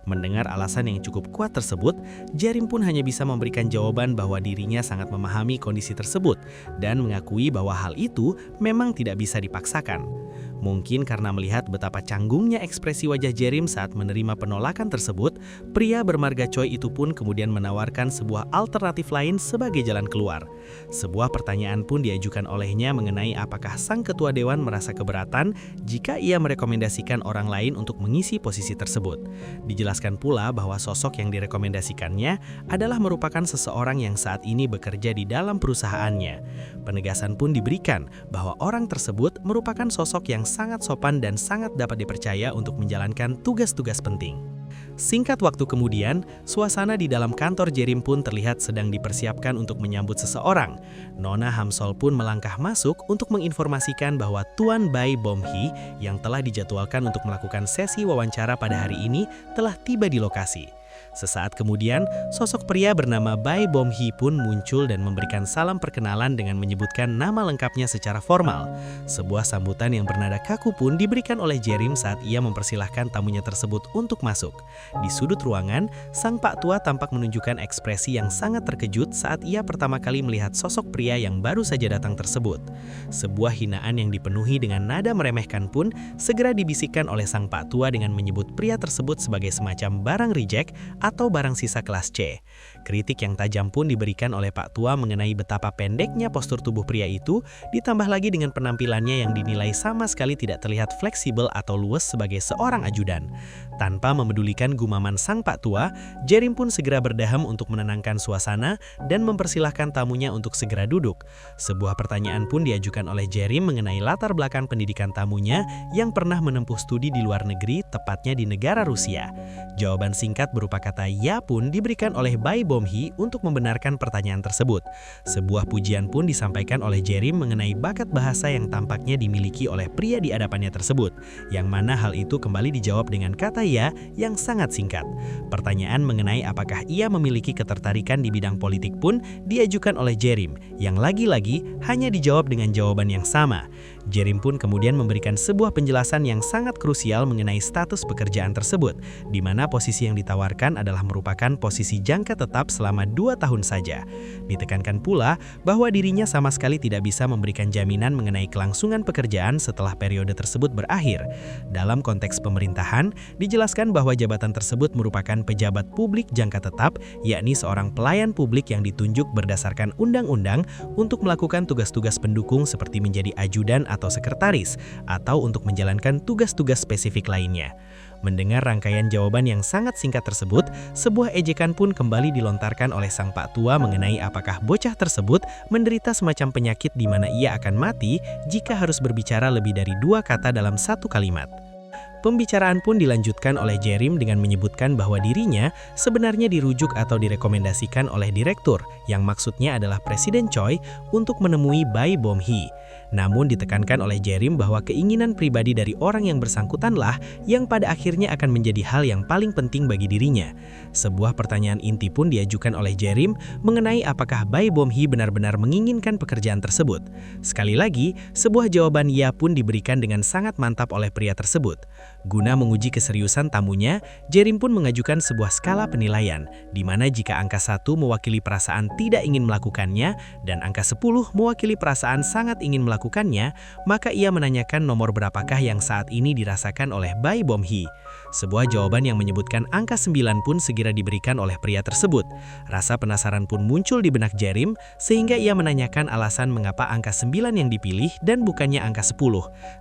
Mendengar alasan yang cukup kuat tersebut, Jae-rim pun hanya bisa memberikan jawaban bahwa dirinya sangat memahami kondisi tersebut dan mengakui bahwa hal itu memang tidak bisa dipaksakan. Mungkin karena melihat betapa canggungnya ekspresi wajah Jae-rim saat menerima penolakan tersebut, pria bermarga Choi itu pun kemudian menawarkan sebuah alternatif lain sebagai jalan keluar. Sebuah pertanyaan pun diajukan olehnya mengenai apakah sang ketua dewan merasa keberatan jika ia merekomendasikan orang lain untuk mengisi posisi tersebut. Dijelaskan pula bahwa sosok yang direkomendasikannya adalah merupakan seseorang yang saat ini bekerja di dalam perusahaannya. Penegasan pun diberikan bahwa orang tersebut merupakan sosok yang sangat sopan dan sangat dapat dipercaya untuk menjalankan tugas-tugas penting. Singkat waktu kemudian, suasana di dalam kantor Jae-rim pun terlihat sedang dipersiapkan untuk menyambut seseorang. Nona Hamsol pun melangkah masuk untuk menginformasikan bahwa Tuan Bae Bom-hee yang telah dijadwalkan untuk melakukan sesi wawancara pada hari ini telah tiba di lokasi. Sesaat kemudian, sosok pria bernama Bae Bom-hee pun muncul dan memberikan salam perkenalan dengan menyebutkan nama lengkapnya secara formal. Sebuah sambutan yang bernada kaku pun diberikan oleh Jae-rim saat ia mempersilahkan tamunya tersebut untuk masuk. Di sudut ruangan, sang Pak Tua tampak menunjukkan ekspresi yang sangat terkejut saat ia pertama kali melihat sosok pria yang baru saja datang tersebut. Sebuah hinaan yang dipenuhi dengan nada meremehkan pun segera dibisikkan oleh sang Pak Tua dengan menyebut pria tersebut sebagai semacam barang reject atau barang sisa kelas C. Kritik yang tajam pun diberikan oleh Pak Tua mengenai betapa pendeknya postur tubuh pria itu, ditambah lagi dengan penampilannya yang dinilai sama sekali tidak terlihat fleksibel atau luwes sebagai seorang ajudan. Tanpa memedulikan gumaman sang Pak Tua, Jae-rim pun segera berdaham untuk menenangkan suasana dan mempersilahkan tamunya untuk segera duduk. Sebuah pertanyaan pun diajukan oleh Jae-rim mengenai latar belakang pendidikan tamunya yang pernah menempuh studi di luar negeri, tepatnya di negara Rusia. Jawaban singkat berupa kata ya pun diberikan oleh Bae Bom-hee untuk membenarkan pertanyaan tersebut. Sebuah pujian pun disampaikan oleh Jae-rim mengenai bakat bahasa yang tampaknya dimiliki oleh pria di hadapannya tersebut, yang mana hal itu kembali dijawab dengan kata ya yang sangat singkat. Pertanyaan mengenai apakah ia memiliki ketertarikan di bidang politik pun diajukan oleh Jae-rim, yang lagi-lagi hanya dijawab dengan jawaban yang sama. Jae-rim pun kemudian memberikan sebuah penjelasan yang sangat krusial mengenai status pekerjaan tersebut, di mana posisi yang ditawarkan adalah merupakan posisi jangka tetap selama 2 tahun saja. Ditekankan pula bahwa dirinya sama sekali tidak bisa memberikan jaminan mengenai kelangsungan pekerjaan setelah periode tersebut berakhir. Dalam konteks pemerintahan, dijelaskan bahwa jabatan tersebut merupakan pejabat publik jangka tetap, yakni seorang pelayan publik yang ditunjuk berdasarkan undang-undang untuk melakukan tugas-tugas pendukung seperti menjadi ajudan atau sekretaris, atau untuk menjalankan tugas-tugas spesifik lainnya. Mendengar rangkaian jawaban yang sangat singkat tersebut, sebuah ejekan pun kembali dilontarkan oleh sang Pak Tua mengenai apakah bocah tersebut menderita semacam penyakit di mana ia akan mati jika harus berbicara lebih dari 2 kata dalam satu kalimat. Pembicaraan pun dilanjutkan oleh Jae-rim dengan menyebutkan bahwa dirinya sebenarnya dirujuk atau direkomendasikan oleh direktur, yang maksudnya adalah Presiden Choi, untuk menemui Bae Bom-hee. Namun ditekankan oleh Jae-rim bahwa keinginan pribadi dari orang yang bersangkutanlah yang pada akhirnya akan menjadi hal yang paling penting bagi dirinya. Sebuah pertanyaan inti pun diajukan oleh Jae-rim mengenai apakah Bae Bom-hee benar-benar menginginkan pekerjaan tersebut. Sekali lagi, sebuah jawaban ya pun diberikan dengan sangat mantap oleh pria tersebut. Guna menguji keseriusan tamunya, Jerim pun mengajukan sebuah skala penilaian, di mana jika angka 1 mewakili perasaan tidak ingin melakukannya dan angka 10 mewakili perasaan sangat ingin melakukannya, maka ia menanyakan nomor berapakah yang saat ini dirasakan oleh Bae Bom-hee. Sebuah jawaban yang menyebutkan angka 9 pun segera diberikan oleh pria tersebut. Rasa penasaran pun muncul di benak Jerim, sehingga ia menanyakan alasan mengapa angka 9 yang dipilih dan bukannya angka 10.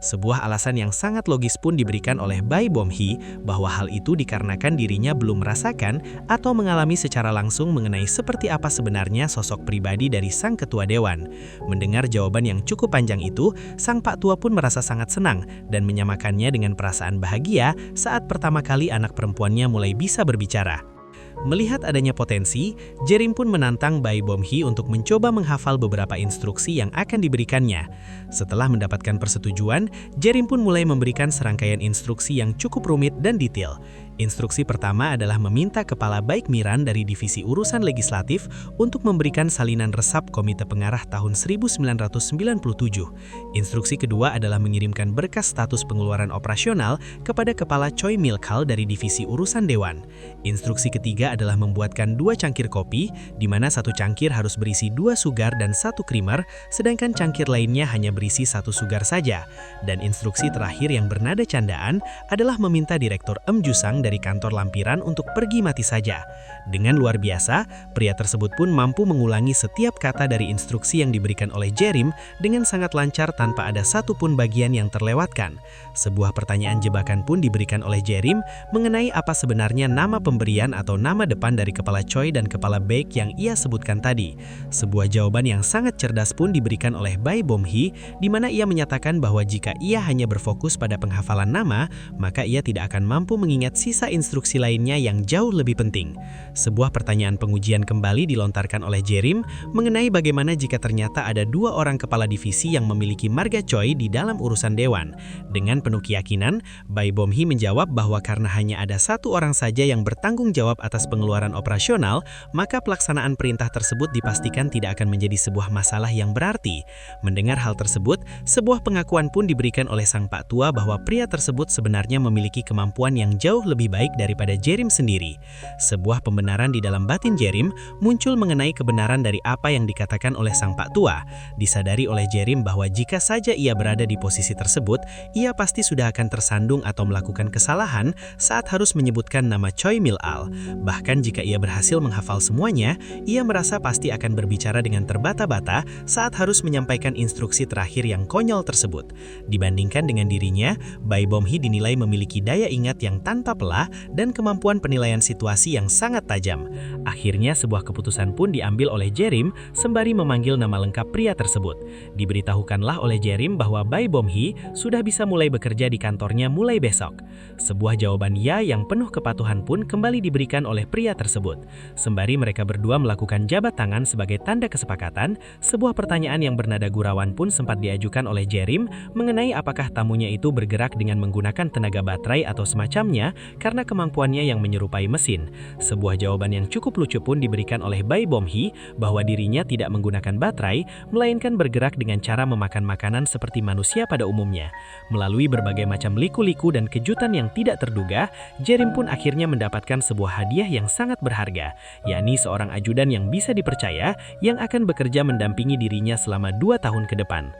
Sebuah alasan yang sangat logis pun diberikan oleh Bae Bom-hee bahwa hal itu dikarenakan dirinya belum merasakan atau mengalami secara langsung mengenai seperti apa sebenarnya sosok pribadi dari sang ketua dewan. Mendengar jawaban yang cukup panjang itu, sang Pak Tua pun merasa sangat senang dan menyamakannya dengan perasaan bahagia saat pertama kali anak perempuannya mulai bisa berbicara. Melihat adanya potensi, Jerim pun menantang Bae Bom-hee untuk mencoba menghafal beberapa instruksi yang akan diberikannya. Setelah mendapatkan persetujuan, Jerim pun mulai memberikan serangkaian instruksi yang cukup rumit dan detail. Instruksi pertama adalah meminta Kepala Baikmiran dari Divisi Urusan Legislatif untuk memberikan salinan resap Komite Pengarah tahun 1997. Instruksi kedua adalah mengirimkan berkas status pengeluaran operasional kepada Kepala Choi Mil-kal dari Divisi Urusan Dewan. Instruksi ketiga adalah membuatkan 2 cangkir kopi, di mana 1 cangkir harus berisi 2 sugar dan 1 creamer, sedangkan cangkir lainnya hanya berisi 1 sugar saja. Dan instruksi terakhir yang bernada candaan adalah meminta Direktur Em Jusang dari kantor lampiran untuk pergi mati saja. Dengan luar biasa, pria tersebut pun mampu mengulangi setiap kata dari instruksi yang diberikan oleh Jerim dengan sangat lancar tanpa ada satu pun bagian yang terlewatkan. Sebuah pertanyaan jebakan pun diberikan oleh Jerim mengenai apa sebenarnya nama pemberian atau nama depan dari Kepala Choi dan Kepala Baek yang ia sebutkan tadi. Sebuah jawaban yang sangat cerdas pun diberikan oleh Bae Bom-hee, di mana ia menyatakan bahwa jika ia hanya berfokus pada penghafalan nama, maka ia tidak akan mampu mengingat sisa instruksi lainnya yang jauh lebih penting. Sebuah pertanyaan pengujian kembali dilontarkan oleh Jerim mengenai bagaimana jika ternyata ada 2 orang kepala divisi yang memiliki marga Choi di dalam urusan dewan. Dengan penuh keyakinan, Bae Bom-hee menjawab bahwa karena hanya ada 1 orang saja yang bertanggung jawab atas pengeluaran operasional, maka pelaksanaan perintah tersebut dipastikan tidak akan menjadi sebuah masalah yang berarti. Mendengar hal tersebut, sebuah pengakuan pun diberikan oleh sang Pak Tua bahwa pria tersebut sebenarnya memiliki kemampuan yang jauh lebih baik daripada Jerim sendiri. Sebuah pembenaran di dalam batin Jerim muncul mengenai kebenaran dari apa yang dikatakan oleh sang Pak Tua. Disadari oleh Jerim bahwa jika saja ia berada di posisi tersebut, ia pasti sudah akan tersandung atau melakukan kesalahan saat harus menyebutkan nama Choi Mil-al. Bahkan jika ia berhasil menghafal semuanya, ia merasa pasti akan berbicara dengan terbata-bata saat harus menyampaikan instruksi terakhir yang konyol tersebut. Dibandingkan dengan dirinya, Bae Bom-hee dinilai memiliki daya ingat yang tanpa pelah dan kemampuan penilaian situasi yang sangat tajam. Akhirnya sebuah keputusan pun diambil oleh Jerim sembari memanggil nama lengkap pria tersebut. Diberitahukanlah oleh Jerim bahwa Bae Bom-hee sudah bisa mulai bekerja di kantornya mulai besok. Sebuah jawaban ya yang penuh kepatuhan pun kembali diberikan oleh pria tersebut. Sembari mereka berdua melakukan jabat tangan sebagai tanda kesepakatan, sebuah pertanyaan yang bernada gurauan pun sempat diajukan oleh Jerim mengenai apakah tamunya itu bergerak dengan menggunakan tenaga baterai atau semacamnya karena kemampuannya yang menyerupai mesin. Sebuah jawaban yang cukup lucu pun diberikan oleh Bae Bom-hee bahwa dirinya tidak menggunakan baterai, melainkan bergerak dengan cara memakan makanan seperti manusia pada umumnya. Melalui berbagai macam liku-liku dan kejutan yang tidak terduga, Jerim pun akhirnya mendapatkan sebuah hadiah yang sangat berharga, yakni seorang ajudan yang bisa dipercaya yang akan bekerja mendampingi dirinya selama 2 tahun ke depan.